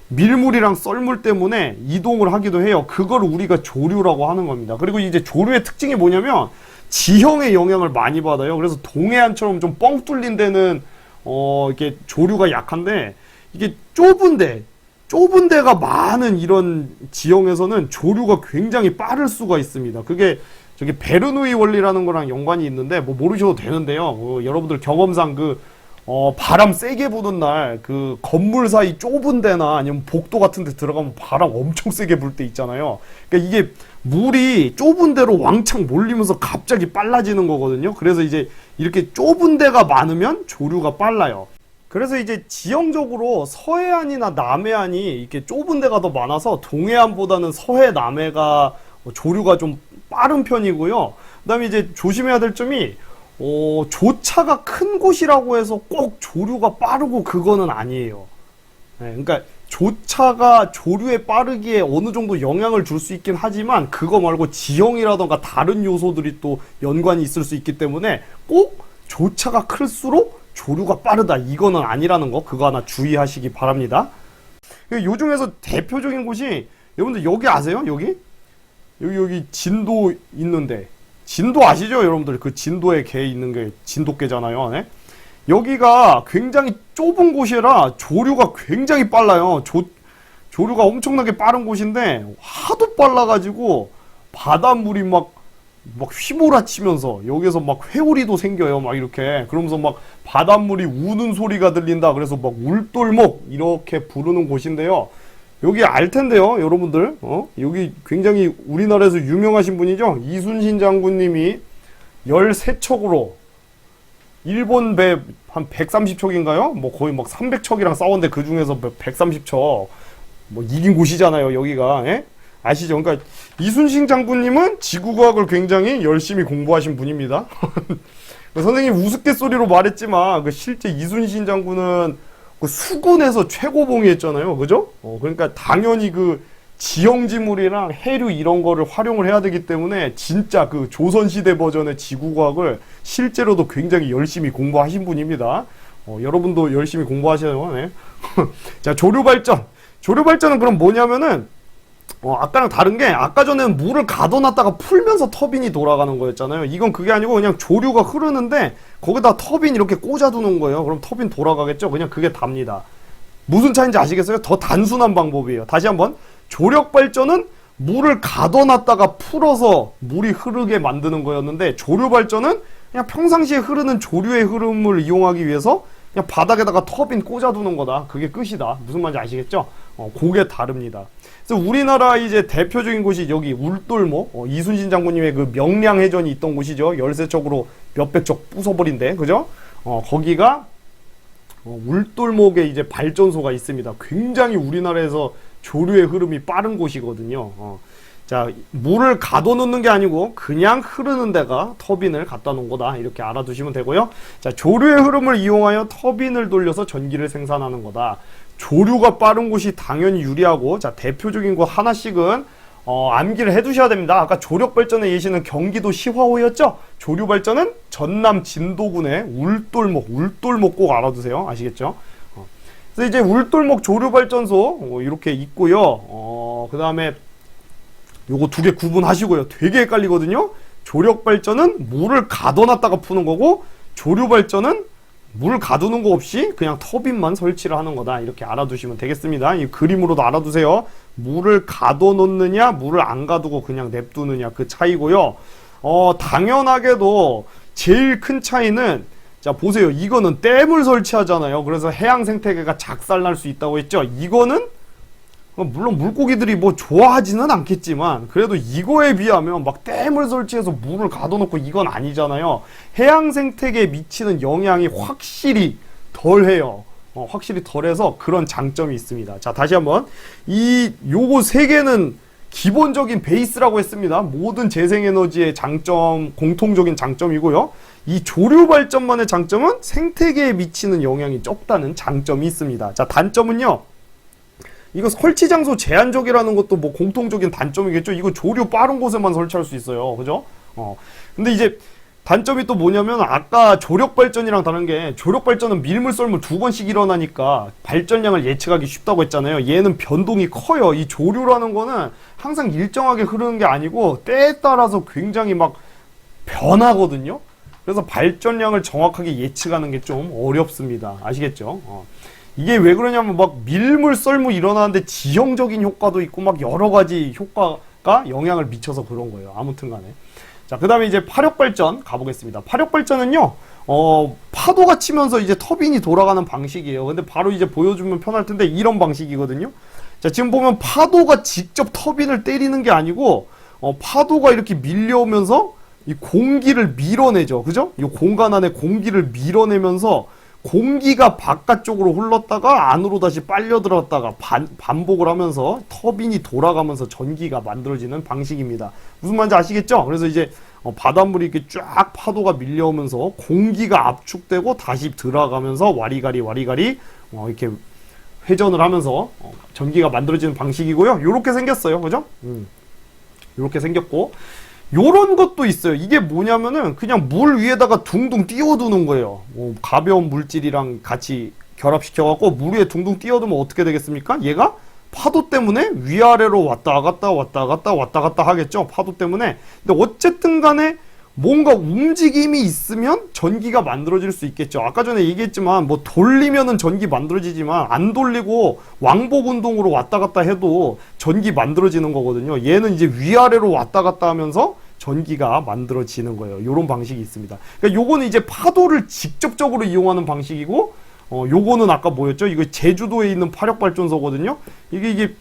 밀물이랑 썰물 때문에 이동을 하기도 해요. 그걸 우리가 조류라고 하는 겁니다. 그리고 이제 조류의 특징이 뭐냐면 지형의 영향을 많이 받아요. 그래서 동해안처럼 좀 뻥 뚫린 데는 이게 조류가 약한데, 이게 좁은데 좁은 데가 많은 이런 지형에서는 조류가 굉장히 빠를 수가 있습니다. 그게 저기 베르누이 원리라는 거랑 연관이 있는데 뭐 모르셔도 되는데요. 여러분들 경험상 바람 세게 부는 날 그 건물 사이 좁은 데나 아니면 복도 같은 데 들어가면 바람 엄청 세게 불 때 있잖아요. 그러니까 이게 물이 좁은 데로 왕창 몰리면서 갑자기 빨라지는 거거든요. 그래서 이제 이렇게 좁은 데가 많으면 조류가 빨라요. 그래서 이제 지형적으로 서해안이나 남해안이 이렇게 좁은 데가 더 많아서 동해안보다는 서해, 남해가 조류가 좀 빠른 편이고요. 그 다음에 이제 조심해야 될 점이 조차가 큰 곳이라고 해서 꼭 조류가 빠르고 그거는 아니에요. 네, 그러니까 조차가 조류의 빠르기에 어느 정도 영향을 줄 수 있긴 하지만 그거 말고 지형이라던가 다른 요소들이 또 연관이 있을 수 있기 때문에 꼭 조차가 클수록 조류가 빠르다 이거는 아니라는 거 그거 하나 주의하시기 바랍니다. 요 중에서 대표적인 곳이 여러분들 여기 아세요? 여기 진도 있는데 진도 아시죠? 여러분들 그 진도에 개 있는 게 진도개잖아요. 네? 여기가 굉장히 좁은 곳이라 조류가 굉장히 빨라요. 조류가 엄청나게 빠른 곳인데 하도 빨라가지고 바닷물이 막 휘몰아치면서 여기서 막 회오리도 생겨요. 막 이렇게 그러면서 막 바닷물이 우는 소리가 들린다. 그래서 막 울돌목 이렇게 부르는 곳인데요. 여기 알 텐데요, 여러분들. 여기 굉장히 우리나라에서 유명하신 분이죠. 이순신 장군님이 13척으로 일본 배 한 130척인가요? 뭐 거의 막 300척이랑 싸웠는데 그 중에서 130척 뭐 이긴 곳이잖아요, 여기가. 예? 아시죠? 그러니까 이순신 장군님은 지구과학을 굉장히 열심히 공부하신 분입니다. 선생님 우스갯소리로 말했지만 그 실제 이순신 장군은 그 수군에서 최고봉이었잖아요, 그죠? 그러니까 당연히 그 지형지물이랑 해류 이런 거를 활용을 해야 되기 때문에 진짜 그 조선시대 버전의 지구과학을 실제로도 굉장히 열심히 공부하신 분입니다. 여러분도 열심히 공부하셔야 네. 자, 조류발전. 조류발전은 그럼 뭐냐면은 아까랑 다른 게 아까 전에는 물을 가둬놨다가 풀면서 터빈이 돌아가는 거였잖아요. 이건 그게 아니고 그냥 조류가 흐르는데 거기다 터빈 이렇게 꽂아두는 거예요. 그럼 터빈 돌아가겠죠? 그냥 그게 답니다. 무슨 차이인지 아시겠어요? 더 단순한 방법이에요. 다시 한번. 조력발전은 물을 가둬놨다가 풀어서 물이 흐르게 만드는 거였는데 조류발전은 그냥 평상시에 흐르는 조류의 흐름을 이용하기 위해서 그냥 바닥에다가 터빈 꽂아두는 거다. 그게 끝이다. 무슨 말인지 아시겠죠? 그게 다릅니다. 그래서 우리나라 이제 대표적인 곳이 여기 울돌목, 이순신 장군님의 그 명량해전이 있던 곳이죠. 13척으로 몇백 척 부숴버린데, 그죠? 거기가 울돌목에 이제 발전소가 있습니다. 굉장히 우리나라에서 조류의 흐름이 빠른 곳이거든요. 자, 물을 가둬놓는 게 아니고 그냥 흐르는 데가 터빈을 갖다 놓은 거다. 이렇게 알아두시면 되고요. 자, 조류의 흐름을 이용하여 터빈을 돌려서 전기를 생산하는 거다. 조류가 빠른 곳이 당연히 유리하고, 자, 대표적인 곳 하나씩은 암기를 해두셔야 됩니다. 아까 조력발전의 예시는 경기도 시화호였죠? 조류발전은 전남 진도군의 울돌목 꼭 알아두세요. 아시겠죠? 그래서 이제 울돌목 조류발전소 이렇게 있고요. 그 다음에 요거 두 개 구분하시고요. 되게 헷갈리거든요. 조력발전은 물을 가둬놨다가 푸는 거고 조류발전은 물을 가두는 거 없이 그냥 터빈만 설치를 하는 거다. 이렇게 알아두시면 되겠습니다. 이 그림으로도 알아두세요. 물을 가둬놓느냐 물을 안 가두고 그냥 냅두느냐 그 차이고요. 당연하게도 제일 큰 차이는 자 보세요. 이거는 댐을 설치하잖아요. 그래서 해양 생태계가 작살날 수 있다고 했죠. 이거는 물론 물고기들이 뭐 좋아하지는 않겠지만 그래도 이거에 비하면 막 댐을 설치해서 물을 가둬놓고 이건 아니잖아요. 해양 생태계에 미치는 영향이 확실히 덜해요. 확실히 덜해서 그런 장점이 있습니다. 자, 다시 한번 요거 세 개는 기본적인 베이스라고 했습니다. 모든 재생에너지의 장점, 공통적인 장점이고요. 이 조류 발전만의 장점은 생태계에 미치는 영향이 적다는 장점이 있습니다. 자, 단점은요. 이거 설치 장소 제한적이라는 것도 뭐 공통적인 단점이겠죠. 이거 조류 빠른 곳에만 설치할 수 있어요. 그죠? 근데 이제 단점이 또 뭐냐면 아까 조력 발전이랑 다른 게 조력 발전은 밀물 썰물 2번씩 일어나니까 발전량을 예측하기 쉽다고 했잖아요. 얘는 변동이 커요. 이 조류라는 거는 항상 일정하게 흐르는 게 아니고 때에 따라서 굉장히 막 변하거든요. 그래서 발전량을 정확하게 예측하는 게 좀 어렵습니다. 아시겠죠? 이게 왜 그러냐면 막 밀물 썰무 일어나는데 지형적인 효과도 있고 막 여러 가지 효과가 영향을 미쳐서 그런 거예요. 아무튼 간에. 자, 그 다음에 이제 파력발전 가보겠습니다. 파력발전은요, 파도가 치면서 이제 터빈이 돌아가는 방식이에요. 근데 바로 이제 보여주면 편할 텐데 이런 방식이거든요. 자, 지금 보면 파도가 직접 터빈을 때리는 게 아니고, 파도가 이렇게 밀려오면서 이 공기를 밀어내죠. 그죠? 이 공간 안에 공기를 밀어내면서 공기가 바깥쪽으로 흘렀다가 안으로 다시 빨려 들었다가 반복을 하면서 터빈이 돌아가면서 전기가 만들어지는 방식입니다. 무슨 말인지 아시겠죠? 그래서 이제 바닷물이 이렇게 쫙 파도가 밀려오면서 공기가 압축되고 다시 들어가면서 와리가리 이렇게 회전을 하면서 전기가 만들어지는 방식이고요. 요렇게 생겼어요. 그죠? 요렇게 생겼고, 요런 것도 있어요. 이게 뭐냐면은 그냥 물 위에다가 둥둥 띄워두는 거예요. 가벼운 물질이랑 같이 결합시켜갖고 물 위에 둥둥 띄워두면 어떻게 되겠습니까? 얘가 파도 때문에 위아래로 왔다 갔다 하겠죠. 파도 때문에. 근데 어쨌든 간에 뭔가 움직임이 있으면 전기가 만들어질 수 있겠죠. 아까 전에 얘기했지만 뭐 돌리면은 전기 만들어지지만 안 돌리고 왕복 운동으로 왔다 갔다 해도 전기 만들어지는 거거든요. 얘는 이제 위아래로 왔다 갔다 하면서 전기가 만들어지는 거예요. 요런 방식이 있습니다. 그러니까 요거는 이제 파도를 직접적으로 이용하는 방식이고, 요거는 아까 뭐였죠? 이거 제주도에 있는 파력발전소거든요. 이게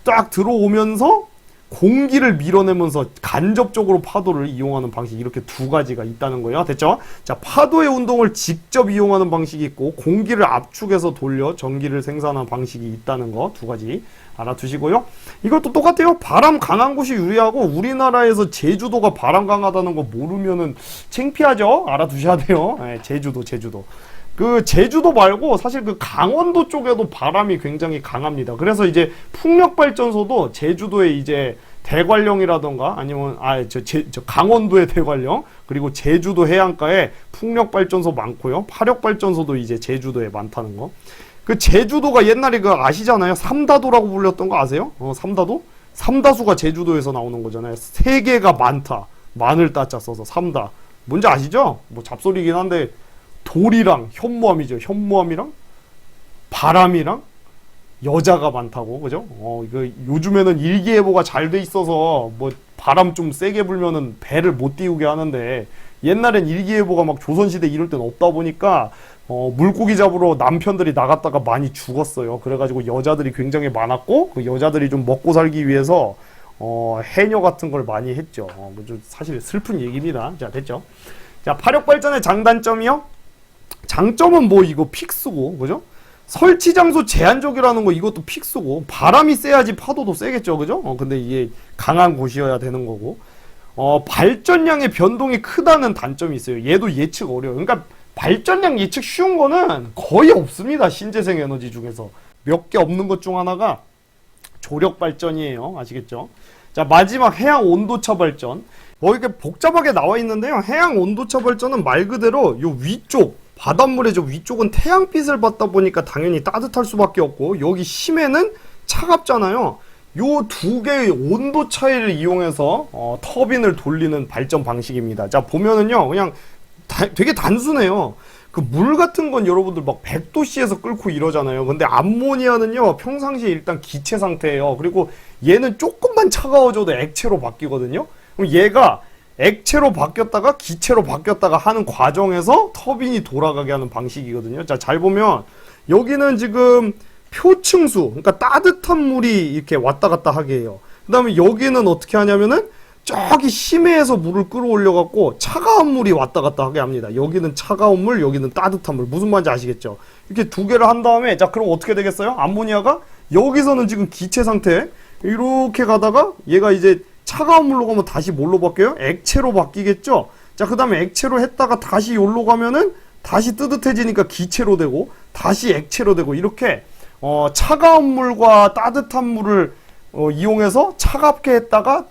딱 들어오면서 공기를 밀어내면서 간접적으로 파도를 이용하는 방식, 이렇게 두 가지가 있다는 거예요. 됐죠? 자, 파도의 운동을 직접 이용하는 방식이 있고 공기를 압축해서 돌려 전기를 생산하는 방식이 있다는 거 두 가지 알아두시고요. 이것도 똑같아요. 바람 강한 곳이 유리하고, 우리나라에서 제주도가 바람 강하다는 거 모르면은 창피하죠? 알아두셔야 돼요. 네, 제주도. 그 제주도 말고 사실 그 강원도 쪽에도 바람이 굉장히 강합니다. 그래서 이제 풍력발전소도 제주도에 이제 대관령이라던가 아니면 저 강원도의 대관령, 그리고 제주도 해안가에 풍력발전소 많고요. 파력발전소도 이제 제주도에 많다는 거. 그 제주도가 옛날에 그 아시잖아요. 삼다도라고 불렸던 거 아세요? 삼다도? 삼다수가 제주도에서 나오는 거잖아요. 세 개가 많다. 마늘 따자 써서 삼다. 뭔지 아시죠? 뭐 잡소리긴 한데 돌이랑 현무암이죠. 현무암이랑 바람이랑 여자가 많다고, 그죠? 이거 요즘에는 일기예보가 잘 돼 있어서 뭐 바람 좀 세게 불면은 배를 못 띄우게 하는데, 옛날엔 일기예보가 막 조선시대 이럴 땐 없다 보니까 물고기 잡으러 남편들이 나갔다가 많이 죽었어요. 그래가지고 여자들이 굉장히 많았고, 그 여자들이 좀 먹고 살기 위해서 해녀 같은 걸 많이 했죠. 좀 사실 슬픈 얘기입니다. 자, 됐죠? 자, 파력발전의 장단점이요? 장점은 뭐 이거 픽스고, 그죠? 설치 장소 제한적이라는 거, 이것도 픽스고, 바람이 세야지 파도도 세겠죠, 그죠? 근데 이게 강한 곳이어야 되는 거고, 발전량의 변동이 크다는 단점이 있어요. 얘도 예측 어려워요. 그러니까 발전량 예측 쉬운 거는 거의 없습니다. 신재생 에너지 중에서. 몇 개 없는 것 중 하나가 조력 발전이에요. 아시겠죠? 자, 마지막 해양 온도차 발전. 뭐 이렇게 복잡하게 나와 있는데요. 해양 온도차 발전은 말 그대로 요 위쪽, 바닷물의 저 위쪽은 태양빛을 받다 보니까 당연히 따뜻할 수밖에 없고, 여기 심해는 차갑잖아요. 요 두 개의 온도 차이를 이용해서 터빈을 돌리는 발전 방식입니다. 자, 보면은요, 그냥 되게 단순해요. 그 물 같은 건 여러분들 막 100도씨에서 끓고 이러잖아요. 근데 암모니아는요, 평상시에 일단 기체 상태예요. 그리고 얘는 조금만 차가워져도 액체로 바뀌거든요. 그럼 얘가 액체로 바뀌었다가 기체로 바뀌었다가 하는 과정에서 터빈이 돌아가게 하는 방식이거든요. 자, 잘 보면 여기는 지금 표층수, 그러니까 따뜻한 물이 이렇게 왔다 갔다 하게 해요. 그 다음에 여기는 어떻게 하냐면은 저기 심해에서 물을 끌어올려 갖고 차가운 물이 왔다 갔다 하게 합니다. 여기는 차가운 물, 여기는 따뜻한 물. 무슨 말인지 아시겠죠? 이렇게 두 개를 한 다음에, 자, 그럼 어떻게 되겠어요? 암모니아가 여기서는 지금 기체 상태, 이렇게 가다가 얘가 이제 차가운 물로 가면 다시 뭘로 바뀌어요? 액체로 바뀌겠죠? 자, 그 다음에 액체로 했다가 다시 여기로 가면은 다시 뜨뜻해지니까 기체로 되고, 다시 액체로 되고, 이렇게 차가운 물과 따뜻한 물을 이용해서 차갑게 했다가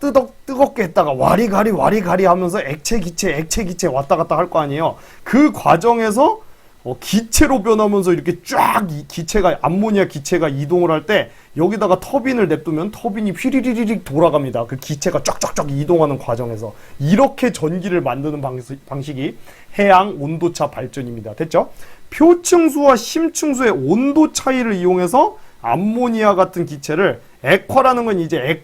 뜨겁게 했다가 와리가리 하면서 액체 기체 왔다 갔다 할 거 아니에요. 그 과정에서 기체로 변하면서 이렇게 쫙 이 기체가 암모니아 기체가 이동을 할 때 여기다가 터빈을 냅두면 터빈이 휘리리릭 돌아갑니다. 그 기체가 쫙쫙쫙 이동하는 과정에서 이렇게 전기를 만드는 방식이 해양 온도차 발전입니다. 됐죠? 표층수와 심층수의 온도 차이를 이용해서 암모니아 같은 기체를, 액화라는 건 이제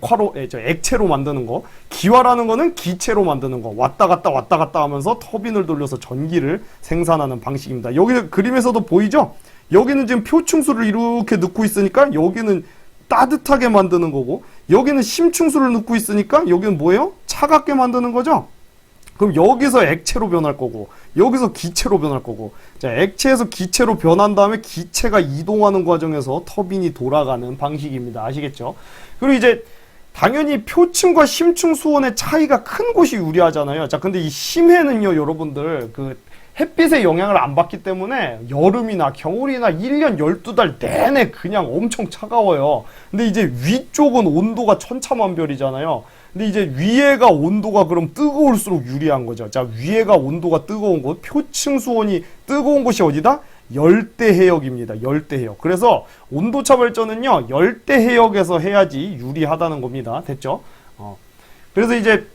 액체로 만드는 거, 기화라는 거는 기체로 만드는 거, 왔다 갔다 하면서 터빈을 돌려서 전기를 생산하는 방식입니다. 여기 그림에서도 보이죠? 여기는 지금 표층수를 이렇게 넣고 있으니까 여기는 따뜻하게 만드는 거고, 여기는 심층수를 넣고 있으니까 여기는 뭐예요? 차갑게 만드는 거죠? 그럼 여기서 액체로 변할 거고, 여기서 기체로 변할 거고, 자, 액체에서 기체로 변한 다음에 기체가 이동하는 과정에서 터빈이 돌아가는 방식입니다. 아시겠죠? 그리고 이제 당연히 표층과 심층 수온의 차이가 큰 곳이 유리하잖아요. 자, 근데 이 심해는요, 여러분들, 그 햇빛의 영향을 안 받기 때문에 여름이나 겨울이나 1년 12달 내내 그냥 엄청 차가워요. 근데 이제 위쪽은 온도가 천차만별이잖아요. 근데 이제 위에가 온도가 그럼 뜨거울수록 유리한 거죠. 자, 위에가 온도가 뜨거운 곳, 표층 수온이 뜨거운 곳이 어디다? 열대 해역입니다. 열대 해역. 그래서 온도차 발전은요, 열대 해역에서 해야지 유리하다는 겁니다. 됐죠? 그래서 이제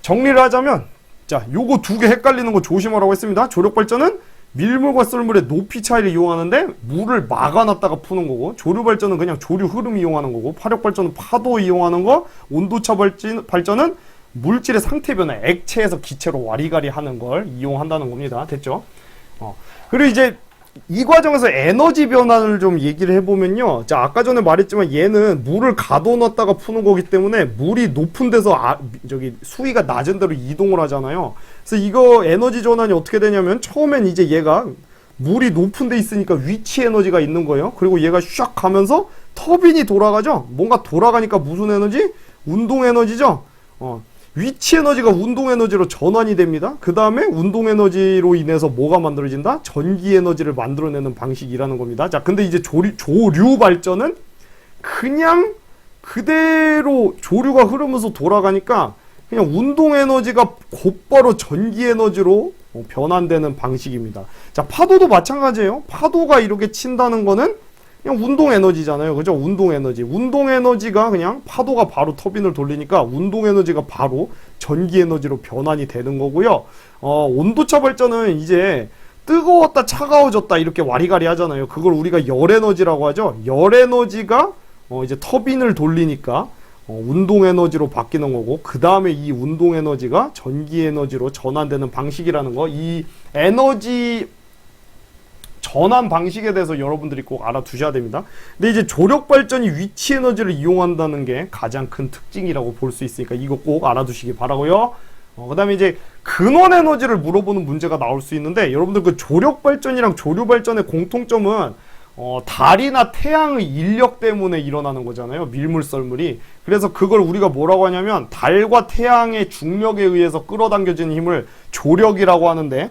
정리를 하자면, 자, 요거 두 개 헷갈리는 거 조심하라고 했습니다. 조력 발전은 밀물과 썰물의 높이 차이를 이용하는데 물을 막아놨다가 푸는 거고, 조류 발전은 그냥 조류 흐름 이용하는 거고, 파력 발전은 파도 이용하는 거, 온도차 발전은 물질의 상태 변화, 액체에서 기체로 와리가리 하는 걸 이용한다는 겁니다. 됐죠? 그리고 이제 이 과정에서 에너지 변화를 좀 얘기를 해보면요. 자, 아까 전에 말했지만 얘는 물을 가둬놨다가 푸는 거기 때문에 물이 높은 데서 수위가 낮은 데로 이동을 하잖아요. 그래서 이거 에너지 전환이 어떻게 되냐면 처음엔 이제 얘가 물이 높은 데 있으니까 위치 에너지가 있는 거예요. 그리고 얘가 샥 가면서 터빈이 돌아가죠. 뭔가 돌아가니까 무슨 에너지? 운동 에너지죠. 위치 에너지가 운동 에너지로 전환이 됩니다. 그 다음에 운동 에너지로 인해서 뭐가 만들어진다? 전기 에너지를 만들어내는 방식이라는 겁니다. 자, 근데 이제 조류 발전은 그냥 그대로 조류가 흐르면서 돌아가니까 그냥 운동 에너지가 곧바로 전기 에너지로 변환되는 방식입니다. 자, 파도도 마찬가지예요. 파도가 이렇게 친다는 거는 그냥 운동 에너지잖아요. 그죠? 운동 에너지. 운동 에너지가 그냥 파도가 바로 터빈을 돌리니까 운동 에너지가 바로 전기 에너지로 변환이 되는 거고요. 온도차 발전은 이제 뜨거웠다 차가워졌다 이렇게 와리가리 하잖아요. 그걸 우리가 열 에너지라고 하죠. 열 에너지가 이제 터빈을 돌리니까 운동 에너지로 바뀌는 거고, 그 다음에 이 운동 에너지가 전기 에너지로 전환되는 방식이라는 거, 이 에너지 전환 방식에 대해서 여러분들이 꼭 알아두셔야 됩니다. 근데 이제 조력 발전이 위치 에너지를 이용한다는 게 가장 큰 특징이라고 볼 수 있으니까 이거 꼭 알아두시기 바라고요. 그 다음에 이제 근원 에너지를 물어보는 문제가 나올 수 있는데, 여러분들 그 조력 발전이랑 조류 발전의 공통점은 달이나 태양의 인력 때문에 일어나는 거잖아요. 밀물 썰물이. 그래서 그걸 우리가 뭐라고 하냐면 달과 태양의 중력에 의해서 끌어당겨지는 힘을 조력이라고 하는데,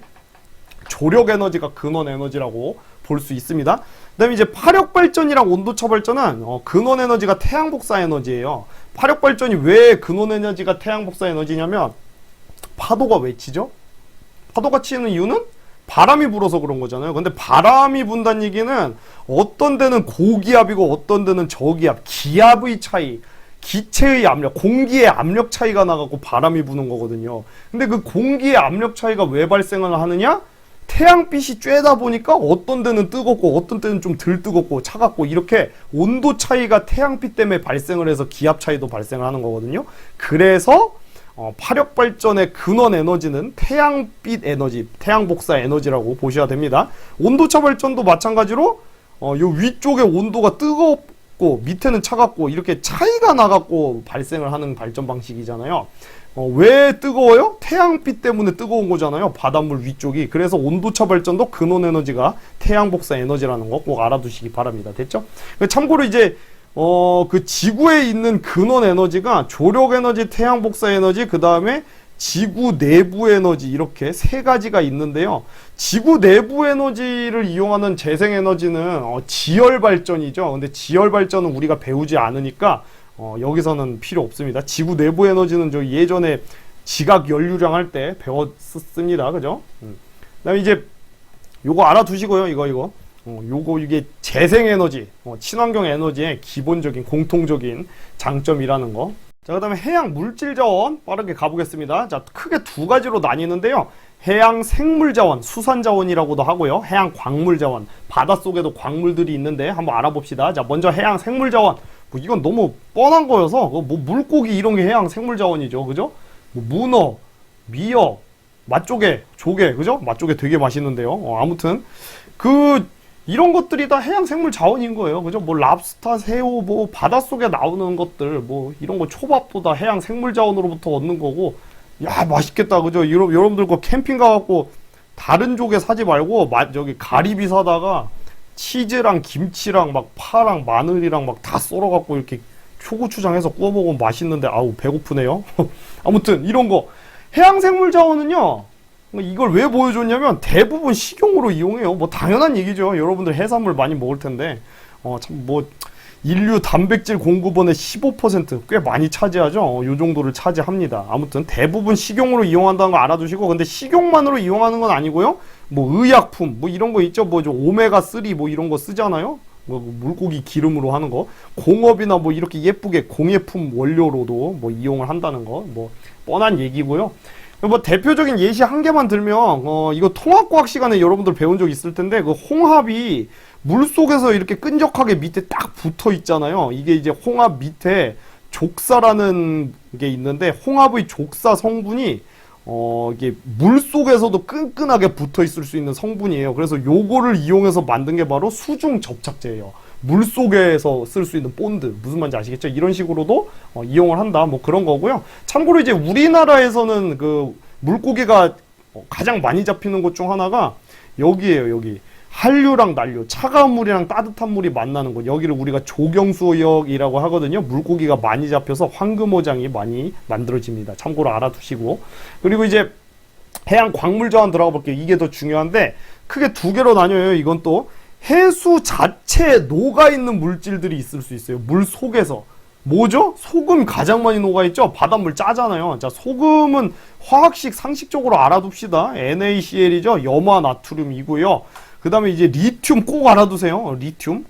조력 에너지가 근원 에너지라고 볼 수 있습니다. 그 다음에 이제 파력 발전이랑 온도차 발전은 근원 에너지가 태양 복사 에너지예요. 파력 발전이 왜 근원 에너지가 태양 복사 에너지냐면, 파도가 왜 치죠? 파도가 치는 이유는 바람이 불어서 그런 거잖아요. 근데 바람이 분다는 얘기는 어떤 데는 고기압이고 어떤 데는 저기압, 기압의 차이, 기체의 압력, 공기의 압력 차이가 나갖고 바람이 부는 거거든요. 근데 그 공기의 압력 차이가 왜 발생을 하느냐? 태양빛이 쬐다 보니까 어떤 데는 뜨겁고 어떤 때는 좀 덜 뜨겁고 차갑고, 이렇게 온도 차이가 태양빛 때문에 발생을 해서 기압 차이도 발생을 하는 거거든요. 그래서 파력 발전의 근원 에너지는 태양빛 에너지, 태양 복사 에너지라고 보셔야 됩니다. 온도차 발전도 마찬가지로 요 위쪽에 온도가 뜨겁고 밑에는 차갑고 이렇게 차이가 나갖고 발생을 하는 발전 방식이잖아요. 왜 뜨거워요? 태양빛 때문에 뜨거운 거잖아요. 바닷물 위쪽이. 그래서 온도차 발전도 근원 에너지가 태양 복사 에너지라는 거 꼭 알아두시기 바랍니다. 됐죠? 참고로 이제 그 지구에 있는 근원 에너지가 조력 에너지, 태양 복사 에너지, 그 다음에 지구 내부 에너지, 이렇게 세 가지가 있는데요. 지구 내부 에너지를 이용하는 재생 에너지는 지열 발전이죠. 근데 지열 발전은 우리가 배우지 않으니까 여기서는 필요 없습니다. 지구 내부 에너지는 저 예전에 지각 연료량 할 때 배웠습니다. 그죠? 그다음에 이제 요거 알아두시고요. 이거. 요거 이게 재생에너지, 친환경 에너지의 기본적인 공통적인 장점이라는 거. 자, 그 다음에 해양 물질 자원 빠르게 가보겠습니다. 자, 크게 두 가지로 나뉘는데요. 해양 생물 자원, 수산 자원이라고도 하고요. 해양 광물 자원, 바닷속에도 광물들이 있는데 한번 알아봅시다. 자, 먼저 해양 생물 자원. 뭐 이건 너무 뻔한 거여서 뭐 물고기 이런 게 해양 생물 자원이죠. 그죠? 뭐 문어, 미역, 맛조개, 조개, 그죠? 맛조개 되게 맛있는데요. 아무튼 이런 것들이 다 해양 생물 자원인 거예요. 그죠? 뭐 랍스타, 새우, 뭐 바닷속에 나오는 것들, 뭐 이런 거 초밥도 다 해양 생물 자원으로부터 얻는 거고. 야, 맛있겠다. 그죠? 여러분들 거 캠핑 가갖고 다른 조개 사지 말고 저기 가리비 사다가 치즈랑 김치랑 막 파랑 마늘이랑 막 다 썰어갖고 이렇게 초고추장 해서 구워 먹으면 맛있는데 아우 배고프네요. 아무튼 이런 거 해양 생물 자원은요. 이걸 왜 보여줬냐면 대부분 식용으로 이용해요. 뭐 당연한 얘기죠. 여러분들 해산물 많이 먹을 텐데 참 뭐 인류 단백질 공급원의 15% 꽤 많이 차지하죠. 요 정도를 차지합니다. 아무튼 대부분 식용으로 이용한다는 거 알아두시고, 근데 식용만으로 이용하는 건 아니고요. 뭐 의약품 뭐 이런 거 있죠. 뭐 좀 오메가3 뭐 이런 거 쓰잖아요. 뭐 물고기 기름으로 하는 거, 공업이나 뭐 이렇게 예쁘게 공예품 원료로도 뭐 이용을 한다는 거, 뭐 뻔한 얘기고요. 뭐 대표적인 예시 한 개만 들면 이거 통합과학 시간에 여러분들 배운 적 있을 텐데 그 홍합이 물속에서 이렇게 끈적하게 밑에 딱 붙어 있잖아요. 이게 이제 홍합 밑에 족사라는 게 있는데 홍합의 족사 성분이 이게 물속에서도 끈끈하게 붙어 있을 수 있는 성분이에요. 그래서 요거를 이용해서 만든 게 바로 수중 접착제예요. 물속에서 쓸 수 있는 본드, 무슨 말인지 아시겠죠? 이런 식으로도 이용을 한다, 뭐 그런 거고요. 참고로 이제 우리나라에서는 그 물고기가 가장 많이 잡히는 곳 중 하나가 여기에요. 여기 한류랑 난류, 차가운 물이랑 따뜻한 물이 만나는 곳, 여기를 우리가 조경수역이라고 하거든요. 물고기가 많이 잡혀서 황금어장이 많이 만들어집니다. 참고로 알아두시고, 그리고 이제 해양 광물 자원 들어가 볼게요. 이게 더 중요한데 크게 두 개로 나뉘어요. 이건 또 해수 자체에 녹아있는 물질들이 있을 수 있어요. 물 속에서. 뭐죠? 소금 가장 많이 녹아있죠? 바닷물 짜잖아요. 자, 소금은 화학식 상식적으로 알아둡시다. NaCl이죠. 염화 나트륨이고요. 그 다음에 이제 리튬 꼭 알아두세요. 리튬.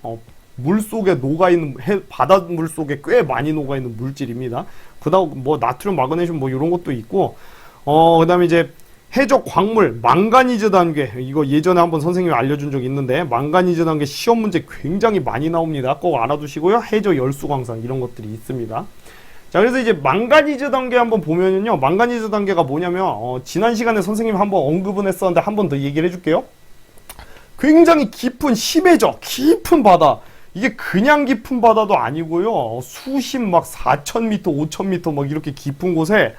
물 속에 녹아있는, 바닷물 속에 꽤 많이 녹아있는 물질입니다. 그 다음 뭐 나트륨, 마그네슘 뭐 이런 것도 있고, 그 다음에 이제 해적 광물, 망가니즈 단계. 이거 예전에 한번 선생님이 알려준 적이 있는데, 망가니즈 단계 시험 문제 굉장히 많이 나옵니다. 꼭 알아두시고요. 해저 열수광산 이런 것들이 있습니다. 자, 그래서 이제 망가니즈 단계 한번 보면은요, 망가니즈 단계가 뭐냐면, 지난 시간에 선생님이 한번 언급은 했었는데, 한 번 더 얘기를 해줄게요. 굉장히 깊은, 심해져. 깊은 바다. 이게 그냥 깊은 바다도 아니고요. 수심 막 4,000m, 5,000m 막 이렇게 깊은 곳에,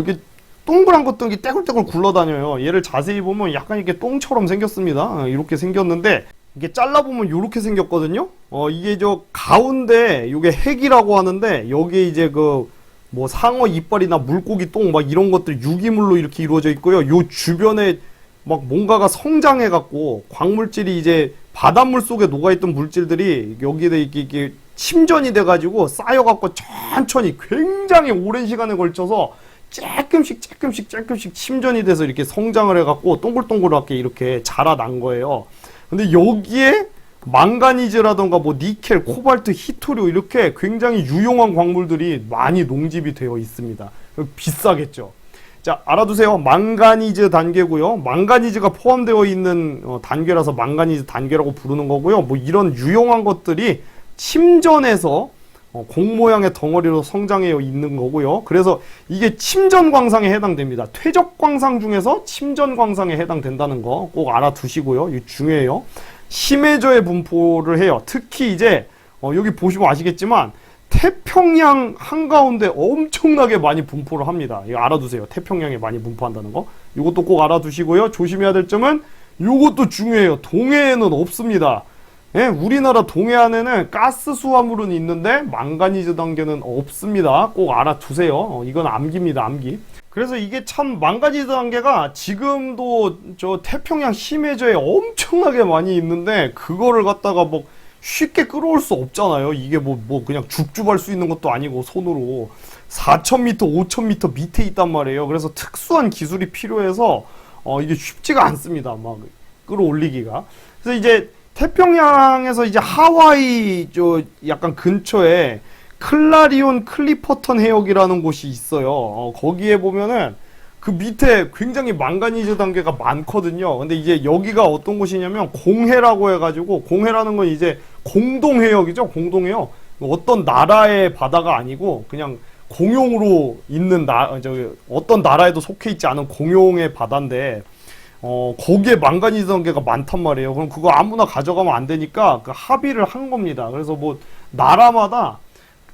이게 동그란 것들이 떼굴떼굴 굴러다녀요. 얘를 자세히 보면 약간 이렇게 똥처럼 생겼습니다. 이렇게 생겼는데 이게 잘라보면 이렇게 생겼거든요. 이게 저 가운데 이게 핵이라고 하는데 여기에 이제 그 뭐 상어 이빨이나 물고기 똥 막 이런 것들 유기물로 이렇게 이루어져 있고요. 요 주변에 막 뭔가가 성장해갖고 광물질이 이제 바닷물 속에 녹아있던 물질들이 여기에 이게 침전이 돼가지고 쌓여갖고 천천히 굉장히 오랜 시간에 걸쳐서 조금씩 침전이 돼서 이렇게 성장을 해갖고 동글동글하게 이렇게 자라난 거예요. 근데 여기에 망가니즈라던가 뭐 니켈, 코발트, 히토류 이렇게 굉장히 유용한 광물들이 많이 농집이 되어 있습니다. 비싸겠죠. 자, 알아두세요. 망가니즈 단계고요. 망가니즈가 포함되어 있는 단계라서 망가니즈 단계라고 부르는 거고요. 뭐 이런 유용한 것들이 침전해서 공 모양의 덩어리로 성장해 있는 거고요. 그래서 이게 침전 광상에 해당됩니다. 퇴적 광상 중에서 침전 광상에 해당된다는 거 꼭 알아두시고요. 이거 중요해요. 심해저에 분포를 해요. 특히 이제 여기 보시면 아시겠지만 태평양 한가운데 엄청나게 많이 분포를 합니다. 이거 알아두세요. 태평양에 많이 분포한다는 거. 이것도 꼭 알아두시고요. 조심해야 될 점은 이것도 중요해요. 동해에는 없습니다. 예, 우리나라 동해안에는 가스 수화물은 있는데 망가니즈 단계는 없습니다. 꼭 알아두세요. 이건 암기입니다. 암기. 그래서 이게 참 망가니즈 단계가 지금도 저 태평양 심해저에 엄청나게 많이 있는데 그거를 갖다가 뭐 쉽게 끌어올 수 없잖아요. 이게 뭐 그냥 줍줍할 수 있는 것도 아니고 손으로 4,000m, 5,000m 밑에 있단 말이에요. 그래서 특수한 기술이 필요해서 이게 쉽지가 않습니다. 막 끌어올리기가. 그래서 이제 태평양에서 이제 하와이 저 약간 근처에 클라리온 클리퍼턴 해역이라는 곳이 있어요. 거기에 보면은 그 밑에 굉장히 망가니즈 단계가 많거든요. 근데 이제 여기가 어떤 곳이냐면 공해라고 해가지고, 공해라는 건 이제 공동해역이죠. 공동해역. 어떤 나라의 바다가 아니고 그냥 공용으로 있는 어떤 나라에도 속해 있지 않은 공용의 바다인데, 거기에 망가니즈 단계가 많단 말이에요. 그럼 그거 아무나 가져가면 안 되니까 그 합의를 한 겁니다. 그래서 뭐 나라마다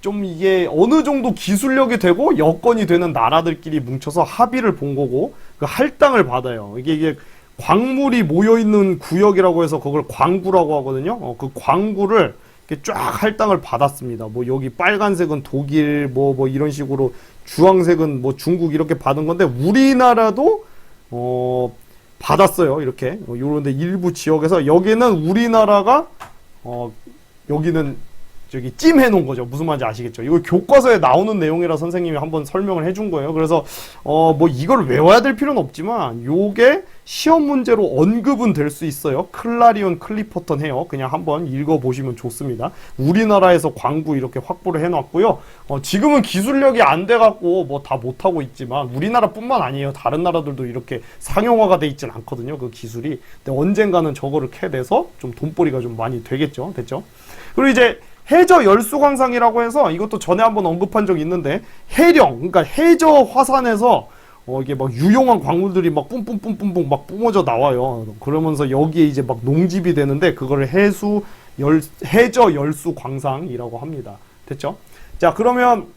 좀 이게 어느 정도 기술력이 되고 여건이 되는 나라들끼리 뭉쳐서 합의를 본 거고, 그 할당을 받아요. 이게 광물이 모여 있는 구역이라고 해서 그걸 광구라고 하거든요. 그 광구를 이렇게 쫙 할당을 받았습니다. 뭐 여기 빨간색은 독일 뭐 이런 식으로, 주황색은 뭐 중국 이렇게 받은 건데, 우리나라도 받았어요. 이렇게 요런데 일부 지역에서, 여기는 우리나라가 여기는 저기 찜해 놓은 거죠. 무슨 말인지 아시겠죠? 이거 교과서에 나오는 내용이라 선생님이 한번 설명을 해준 거예요. 그래서 뭐 이걸 외워야 될 필요는 없지만 요게 시험 문제로 언급은 될 수 있어요. 클라리온 클리퍼턴 해요. 그냥 한번 읽어보시면 좋습니다. 우리나라에서 광구 이렇게 확보를 해놨고요. 지금은 기술력이 안 돼갖고 뭐 다 못하고 있지만, 우리나라뿐만 아니에요. 다른 나라들도 이렇게 상용화가 돼 있진 않거든요. 그 기술이. 근데 언젠가는 저거를 캐내서 좀 돈벌이가 좀 많이 되겠죠. 됐죠? 그리고 이제 해저 열수 광상이라고 해서, 이것도 전에 한번 언급한 적이 있는데, 해령, 그러니까 해저 화산에서 이게 막 유용한 광물들이 막 뿜뿜뿜뿜뿜 막 뿜어져 나와요. 그러면서 여기에 이제 막 농집이 되는데, 그거를 해저 열수 광상이라고 합니다. 됐죠? 자, 그러면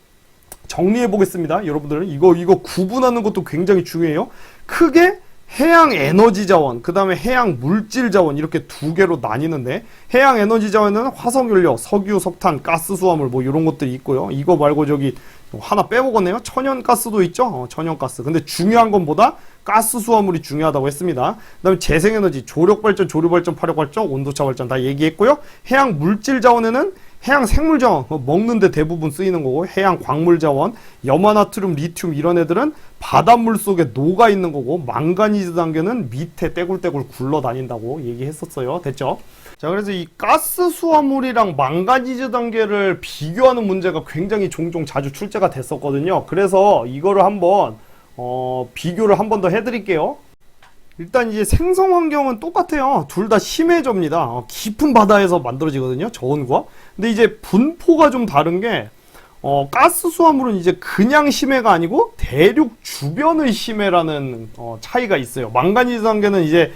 정리해 보겠습니다. 여러분들, 이거 구분하는 것도 굉장히 중요해요. 크게 해양 에너지 자원, 그 다음에 해양 물질 자원, 이렇게 두 개로 나뉘는데, 해양 에너지 자원은 화석연료, 석유, 석탄, 가스 수화물 뭐 이런 것들이 있고요. 이거 말고 저기 하나 빼먹었네요. 천연가스도 있죠. 천연가스. 근데 중요한 건 뭐다? 가스 수화물이 중요하다고 했습니다. 그 다음에 재생에너지, 조력발전, 조류발전, 파력발전, 온도차 발전 다 얘기했고요. 해양 물질 자원에는 해양 생물 자원, 먹는데 대부분 쓰이는 거고, 해양 광물 자원, 염화나트륨, 리튬 이런 애들은 바닷물 속에 녹아 있는 거고, 망가니즈 단계는 밑에 떼굴떼굴 굴러다닌다고 얘기했었어요. 됐죠? 자, 그래서 이 가스 수화물이랑 망가니즈 단계를 비교하는 문제가 굉장히 종종 자주 출제가 됐었거든요. 그래서 이거를 한번 비교를 한 번 더 해드릴게요. 일단 이제 생성 환경은 똑같아요. 둘 다 심해저입니다. 깊은 바다에서 만들어지거든요. 저온과. 근데 이제 분포가 좀 다른 게, 가스 수화물은 이제 그냥 심해가 아니고 대륙 주변의 심해라는 차이가 있어요. 망가니즈 단계는 이제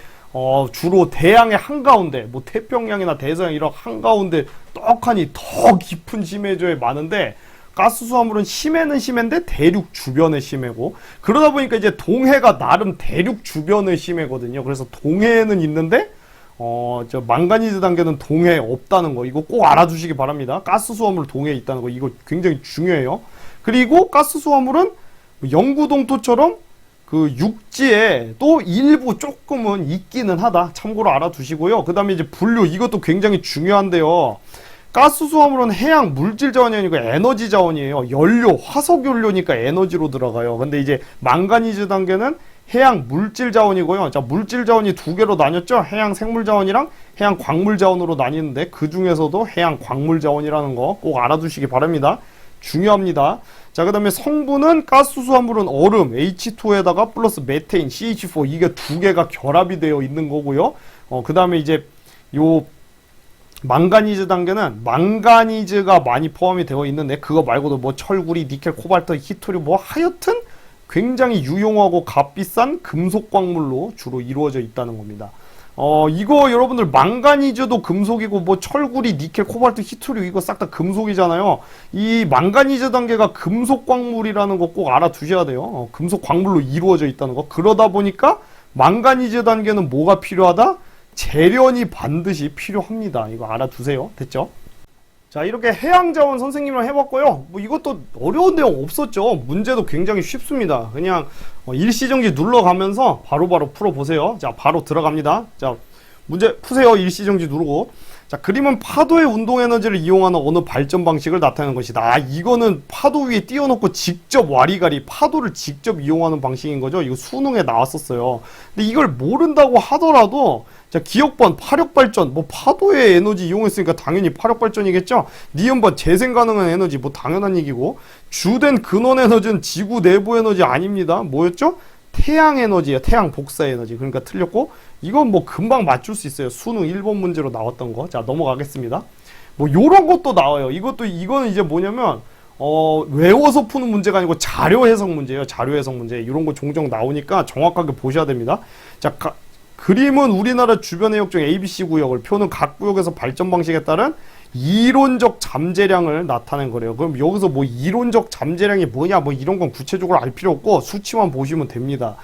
주로 대양의 한가운데, 뭐 태평양이나 대서양 이런 한가운데 떡하니 더 깊은 심해저에 많은데, 가스 수화물은 심해는 심해인데 대륙 주변의 심해고, 그러다 보니까 이제 동해가 나름 대륙 주변의 심해거든요. 그래서 동해에는 있는데 저 망가니즈 단계는 동해에 없다는 거, 이거 꼭 알아두시기 바랍니다. 가스 수화물 동해에 있다는 거, 이거 굉장히 중요해요. 그리고 가스 수화물은 영구 동토처럼 그 육지에 또 일부 조금은 있기는 하다. 참고로 알아두시고요. 그 다음에 이제 분류, 이것도 굉장히 중요한데요. 가스 수화물은 해양 물질 자원이 아니고 에너지 자원이에요. 연료, 화석 연료니까 에너지로 들어가요. 근데 이제 망가니즈 단계는 해양 물질 자원이고요. 자, 물질 자원이 두 개로 나뉘었죠. 해양 생물 자원이랑 해양 광물 자원으로 나뉘는데, 그 중에서도 해양 광물 자원이라는 거 꼭 알아두시기 바랍니다. 중요합니다. 자, 그 다음에 성분은 가스 수화물은 얼음, H2에다가 플러스 메테인, CH4, 이게 두 개가 결합이 되어 있는 거고요. 그 다음에 이제 요 망가니즈 단계는 망가니즈가 많이 포함이 되어 있는데, 그거 말고도 뭐 철구리, 니켈, 코발트, 히토리움, 뭐 하여튼 굉장히 유용하고 값비싼 금속 광물로 주로 이루어져 있다는 겁니다. 이거 여러분들 망가니즈도 금속이고, 뭐 철구리, 니켈, 코발트, 히토리움 이거 싹 다 금속이잖아요. 이 망가니즈 단계가 금속 광물이라는 거 꼭 알아두셔야 돼요. 금속 광물로 이루어져 있다는 거. 그러다 보니까 망가니즈 단계는 뭐가 필요하다? 재련이 반드시 필요합니다. 이거 알아두세요. 됐죠? 자, 이렇게 해양자원 선생님이랑 해봤고요. 뭐 이것도 어려운 내용 없었죠. 문제도 굉장히 쉽습니다. 그냥 일시정지 눌러가면서 바로바로 풀어보세요. 자, 바로 들어갑니다. 자, 문제 푸세요. 일시정지 누르고. 자, 그림은 파도의 운동 에너지를 이용하는 어느 발전 방식을 나타내는 것이다. 아, 이거는 파도 위에 띄워놓고 직접 와리가리 파도를 직접 이용하는 방식인 거죠. 이거 수능에 나왔었어요. 근데 이걸 모른다고 하더라도 자, 기억번 파력발전, 뭐 파도의 에너지 이용했으니까 당연히 파력발전이겠죠. 니은번 재생 가능한 에너지, 뭐 당연한 얘기고, 주된 근원 에너지는 지구 내부 에너지 아닙니다. 뭐였죠? 태양 에너지예요. 태양 복사 에너지. 그러니까 틀렸고, 이건 뭐 금방 맞출 수 있어요. 수능 1번 문제로 나왔던 거. 자, 넘어가겠습니다. 뭐 요런 것도 나와요. 이거는 이제 뭐냐면 외워서 푸는 문제가 아니고 자료 해석 문제예요. 자료 해석 문제. 이런 거 종종 나오니까 정확하게 보셔야 됩니다. 자, 그림은 우리나라 주변 해역 중 ABC 구역을, 표는 각 구역에서 발전 방식에 따른 이론적 잠재량을 나타낸 거래요. 그럼 여기서 뭐 이론적 잠재량이 뭐냐, 뭐 이런 건 구체적으로 알 필요 없고 수치만 보시면 됩니다.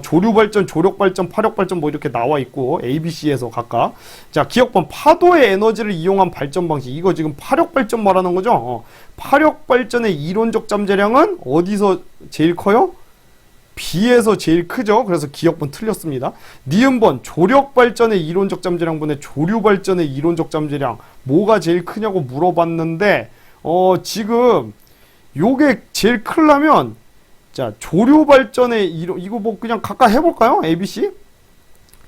조류발전, 조력발전, 파력발전 뭐 이렇게 나와 있고 ABC에서 각각. 자, 기억번 파도의 에너지를 이용한 발전 방식. 이거 지금 파력발전 말하는 거죠. 파력발전의 이론적 잠재량은 어디서 제일 커요? B에서 제일 크죠. 그래서 기억번 틀렸습니다. 니은번 조력발전의 이론적 잠재량분의 조류발전의 이론적 잠재량 뭐가 제일 크냐고 물어봤는데 지금 요게 제일 크려면 자, 조류발전의 이거 뭐 그냥 각각 해볼까요? ABC?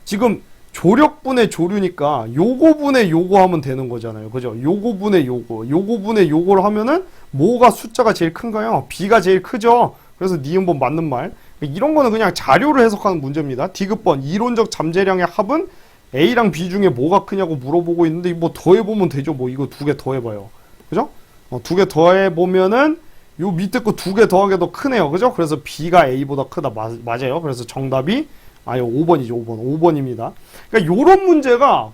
지금 조력분의 조류니까 요거분의 요거 하면 되는 거잖아요. 그죠? 요거분의 요거, 요거분의 요거를 하면은 뭐가 숫자가 제일 큰가요? B가 제일 크죠. 그래서 니은번 맞는 말. 이런 거는 그냥 자료를 해석하는 문제입니다. 디귿번 이론적 잠재량의 합은 A랑 B 중에 뭐가 크냐고 물어보고 있는데 뭐 더해보면 되죠. 뭐 이거 두 개 더해봐요. 그죠? 두 개 더해보면은 요 밑에 거 두 개 더하게 더 크네요. 그죠? 그래서 B가 A보다 크다. 맞아요. 그래서 정답이 5번이죠. 5번입니다. 그러니까 요런 문제가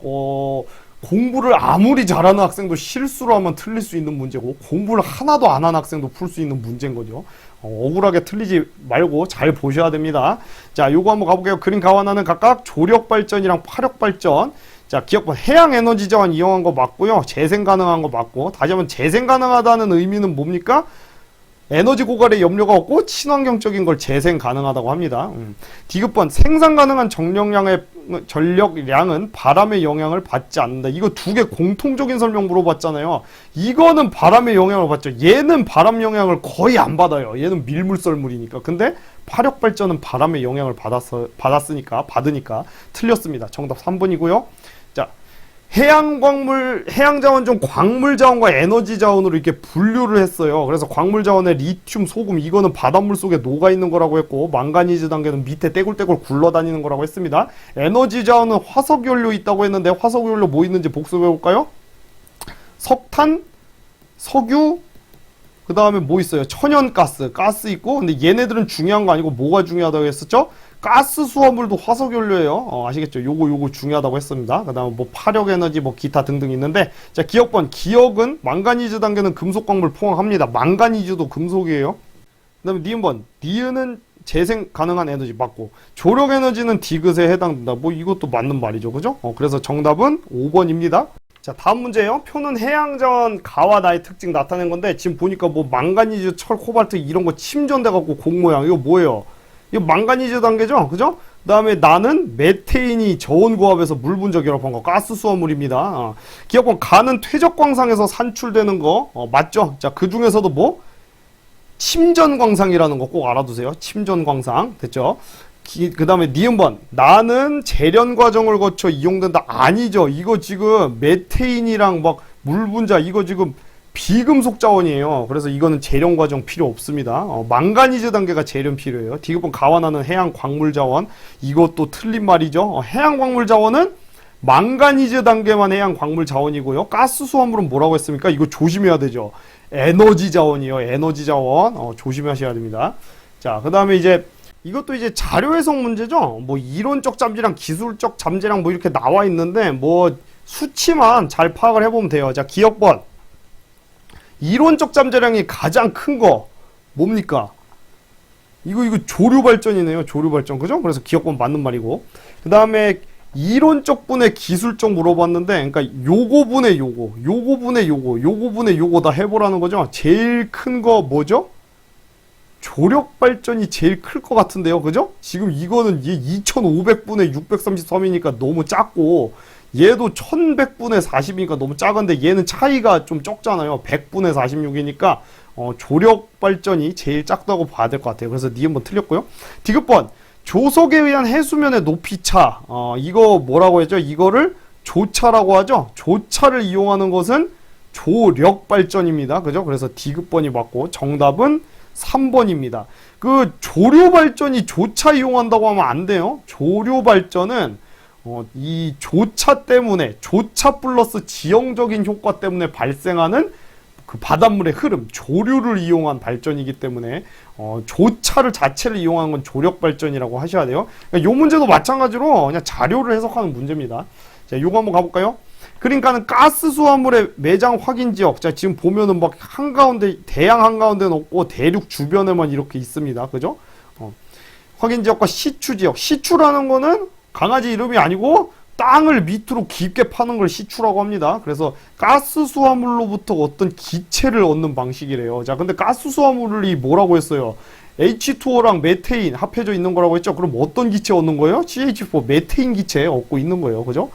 공부를 아무리 잘하는 학생도 실수로 하면 틀릴 수 있는 문제고, 공부를 하나도 안 하는 학생도 풀 수 있는 문제인 거죠. 억울하게 틀리지 말고 잘 보셔야 됩니다. 자, 요거 한번 가볼게요. 그림 가완하는 각각 조력발전이랑 파력발전. 자, 기억번 해양에너지 자원 이용한 거 맞고요. 재생 가능한 거 맞고, 다시 한번 재생 가능하다는 의미는 뭡니까? 에너지 고갈에 염려가 없고 친환경적인 걸 재생 가능하다고 합니다. 디귿번 생산 가능한 전력량은 바람의 영향을 받지 않는다. 이거 두 개 공통적인 설명 물어봤잖아요. 이거는 바람의 영향을 받죠. 얘는 바람 영향을 거의 안 받아요. 얘는 밀물썰물이니까. 근데 파력발전은 바람의 영향을 받으니까 틀렸습니다. 정답 3번이고요. 자, 해양자원 중 광물자원과 에너지자원으로 이렇게 분류를 했어요. 그래서 광물자원에 리튬, 소금, 이거는 바닷물 속에 녹아있는 거라고 했고, 망가니즈 단계는 밑에 떼굴떼굴 굴러다니는 거라고 했습니다. 에너지자원은 화석연료 있다고 했는데, 화석연료 뭐 있는지 복습해볼까요? 석탄, 석유, 그 다음에 뭐 있어요? 천연가스, 가스 있고, 근데 얘네들은 중요한 거 아니고 뭐가 중요하다고 했었죠? 가스 수화물도 화석연료예요. 아시겠죠? 요거 중요하다고 했습니다. 그 다음에 뭐 파력에너지 뭐 기타 등등 있는데, 자, 기억번 기억은 망가니즈 단계는 금속 광물 포함합니다. 망가니즈도 금속이에요. 그 다음에 니은번 니은은 재생 가능한 에너지 맞고, 조력 에너지는 디귿에 해당된다. 뭐 이것도 맞는 말이죠. 그죠? 그래서 정답은 5번입니다. 자, 다음 문제예요. 표는 해양자원 가와 나의 특징 나타낸 건데, 지금 보니까 뭐 망가니즈, 철, 코발트 이런 거 침전돼 갖고 공 모양. 이거 뭐예요? 이거 망가니즈 단계죠? 그죠? 그 다음에 나는 메테인이 저온고압에서 물분자 결합한 거, 가스 수화물입니다. 기억번 가는 퇴적광상에서 산출되는 거 맞죠? 자, 그 중에서도 뭐 침전광상이라는 거 꼭 알아두세요. 침전광상 됐죠? 그 다음에 니은번 나는 재련 과정을 거쳐 이용된다. 아니죠. 이거 지금 메테인이랑 막 물분자 이거 지금 비금속 자원이에요. 그래서 이거는 재련 과정 필요 없습니다. 망가니즈 단계가 재련 필요해요. 디귿번 가완하는 해양 광물 자원, 이것도 틀린 말이죠. 해양 광물 자원은 망가니즈 단계만 해양 광물 자원이고요. 가스 수화물은 뭐라고 했습니까? 이거 조심해야 되죠. 에너지 자원이요. 에너지 자원 조심하셔야 됩니다. 자, 그 다음에 이제 이것도 이제 자료 해석 문제죠. 뭐 이론적 잠재량, 기술적 잠재량 뭐 이렇게 나와 있는데 뭐 수치만 잘 파악을 해보면 돼요. 자, 기억번 이론적 잠재량이 가장 큰 거 뭡니까? 이거 조류발전이네요. 조류발전. 그죠? 그래서 기억번 맞는 말이고, 그 다음에 이론적 분의 기술적 물어봤는데, 그러니까 요거분의 요거, 요거분의 요거, 요거분의 요거 다 해보라는 거죠. 제일 큰 거 뭐죠? 조력발전이 제일 클 것 같은데요. 그죠? 지금 이거는 2500분의 633이니까 너무 작고, 얘도 1100분의 40이니까 너무 작은데 얘는 차이가 좀 적잖아요. 100분의 46이니까 조력 발전이 제일 작다고 봐야 될 것 같아요. 그래서 니은번 틀렸고요. 디귿번 조석에 의한 해수면의 높이차. 이거 뭐라고 했죠? 이거를 조차라고 하죠. 조차를 이용하는 것은 조력 발전입니다. 그죠? 그래서 디귿번이 맞고 정답은 3번입니다. 그 조류 발전이 조차 이용한다고 하면 안 돼요. 조류 발전은 이 조차 때문에 조차 플러스 지형적인 효과 때문에 발생하는 그 바닷물의 흐름, 조류를 이용한 발전이기 때문에 조차를 자체를 이용한 건 조력 발전이라고 하셔야 돼요. 그러니까 요 문제도 마찬가지로 그냥 자료를 해석하는 문제입니다. 자, 요거 한번 가볼까요? 그러니까는 가스 수화물의 매장 확인 지역. 자, 지금 보면은 막 한가운데, 대양 한가운데는 없고 대륙 주변에만 이렇게 있습니다. 그죠? 확인 지역과 시추 지역. 시추라는 거는 강아지 이름이 아니고 땅을 밑으로 깊게 파는 걸 시추라고 합니다. 그래서 가스 수화물로부터 어떤 기체를 얻는 방식이래요. 자, 근데 가스 수화물이 뭐라고 했어요? H2O랑 메테인 합해져 있는 거라고 했죠. 그럼 어떤 기체 얻는 거예요? CH4 메테인 기체 얻고 있는 거예요. 그죠?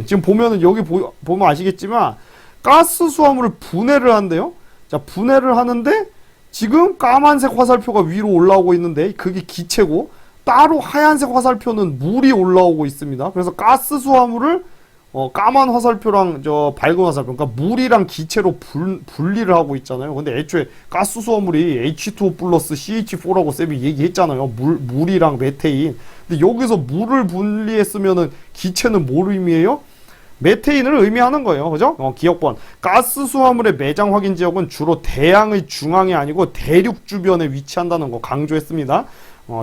지금 보면은 여기 보면 아시겠지만 가스 수화물을 분해를 한대요. 자, 분해를 하는데 지금 까만색 화살표가 위로 올라오고 있는데 그게 기체고 따로 하얀색 화살표는 물이 올라오고 있습니다. 그래서 가스 수화물을 까만 화살표랑 저 밝은 화살표, 그러니까 물이랑 기체로 분리를 하고 있잖아요. 근데 애초에 가스 수화물이 H2O 플러스 CH4라고 쌤이 얘기했잖아요. 물이랑 메테인. 근데 여기서 물을 분리했으면은 기체는 뭘 의미해요? 메테인을 의미하는 거예요. 그죠? 기억번. 가스 수화물의 매장 확인 지역은 주로 대양의 중앙이 아니고 대륙 주변에 위치한다는 거 강조했습니다.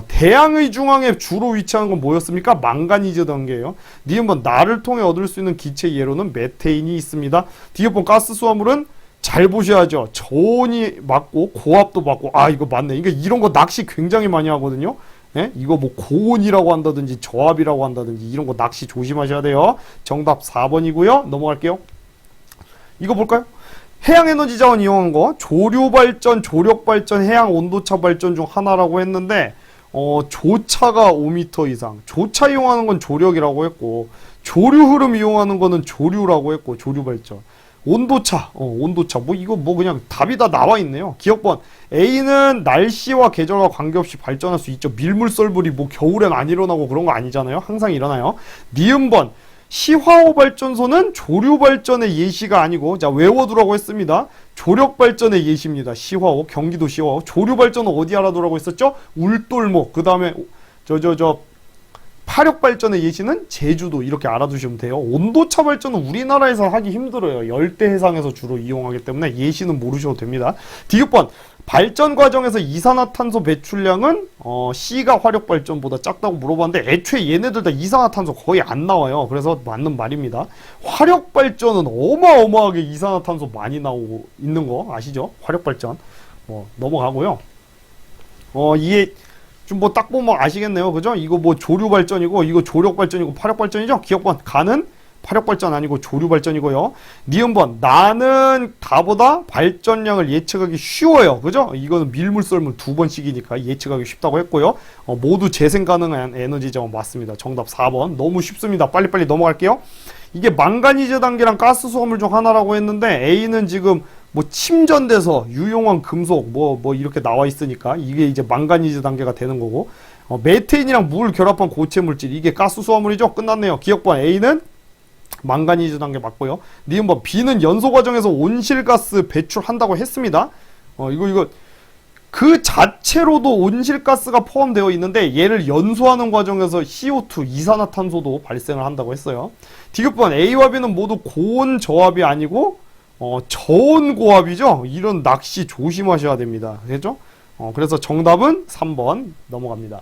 대양의 중앙에 주로 위치하는 건 뭐였습니까? 망가니즈 단계예요. 니은번 나를 통해 얻을 수 있는 기체 예로는 메테인이 있습니다. 디귿번 가스 수화물은 잘 보셔야죠. 저온이 맞고 고압도 맞고 이거 맞네. 그러니까 이런 거 낚시 굉장히 많이 하거든요. 예? 이거 뭐 고온이라고 한다든지 저압이라고 한다든지 이런 거 낚시 조심하셔야 돼요. 정답 4번이고요. 넘어갈게요. 이거 볼까요? 해양에너지 자원 이용한 거 조류발전, 조력발전, 해양온도차 발전 중 하나라고 했는데 조차가 5m 이상, 조차 이용하는 건 조력이라고 했고 조류 흐름 이용하는 거는 조류라고 했고 조류발전. 온도차, 온도차. 이거 그냥 답이 다 나와 있네요. 기억번. A는 날씨와 계절과 관계없이 발전할 수 있죠. 밀물썰물이 겨울엔 안 일어나고 그런 거 아니잖아요. 항상 일어나요. 니은번. 시화호 발전소는 조류 발전의 예시가 아니고, 자, 외워두라고 했습니다. 조력 발전의 예시입니다. 시화호, 경기도 시화호. 조류 발전은 어디 알아두라고 했었죠? 울돌목. 그 다음에, 파력 발전의 예시는 제주도. 이렇게 알아두시면 돼요. 온도차 발전은 우리나라에서 하기 힘들어요. 열대 해상에서 주로 이용하기 때문에 예시는 모르셔도 됩니다. 디귿번. 발전 과정에서 이산화탄소 배출량은 C가 화력 발전보다 작다고 물어봤는데 애초에 얘네들 다 이산화탄소 거의 안 나와요. 그래서 맞는 말입니다. 화력 발전은 어마어마하게 이산화탄소 많이 나오고 있는 거 아시죠? 화력 발전. 넘어가고요. 이게 좀 딱 보면 아시겠네요. 그죠? 이거 조류 발전이고 이거 조력 발전이고 파력 발전이죠? 기억번. 가는 파력 발전 아니고 조류 발전이고요. 니은번. 나는 다보다 발전량을 예측하기 쉬워요. 그죠? 이거는 밀물썰물 2번씩이니까 예측하기 쉽다고 했고요. 모두 재생 가능한 에너지 자원 맞습니다. 정답 4번. 너무 쉽습니다. 빨리빨리 넘어갈게요. 이게 망가니즈 단계랑 가스 수화물 중 하나라고 했는데 A는 지금 침전돼서 유용한 금속 이렇게 나와 있으니까 이게 이제 망가니즈 단계가 되는 거고, 메테인이랑 물 결합한 고체 물질, 이게 가스 수화물이죠. 끝났네요. 기억번. A는 망가니즈 단계 맞고요. 니은번. B는 연소 과정에서 온실가스 배출한다고 했습니다. 이거 그 자체로도 온실가스가 포함되어 있는데 얘를 연소하는 과정에서 CO2 이산화탄소도 발생을 한다고 했어요. 디귿번. A와 B는 모두 고온 저압이 아니고 저온 고압이죠. 이런 낚시 조심하셔야 됩니다. 그죠? 그래서 정답은 3번 넘어갑니다.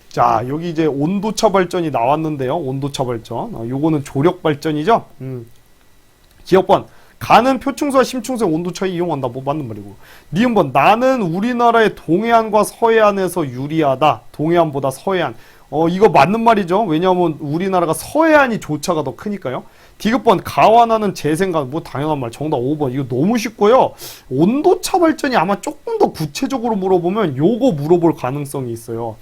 자, 여기 이제 온도차 발전이 나왔는데요. 온도차 발전. 요거는 조력 발전이죠. 기억번. 가는 표충수와 심충수의 온도 차이 이용한다. 맞는 말이고. 니은번. 나는 우리나라의 동해안과 서해안에서 유리하다. 동해안보다 서해안. 이거 맞는 말이죠. 왜냐하면 우리나라가 서해안이 조차가 더 크니까요. 디귿번. 가와나는 재생가. 당연한 말. 정답 5번. 이거 너무 쉽고요. 온도차 발전이 아마 조금 더 구체적으로 물어보면 요거 물어볼 가능성이 있어요.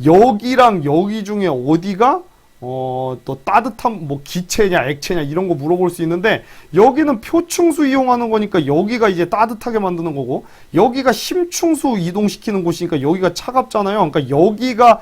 여기랑 여기 중에 어디가 또 따뜻한 뭐 기체냐 액체냐 이런 거 물어볼 수 있는데, 여기는 표충수 이용하는 거니까 여기가 이제 따뜻하게 만드는 거고, 여기가 심충수 이동시키는 곳이니까 여기가 차갑잖아요. 그러니까 여기가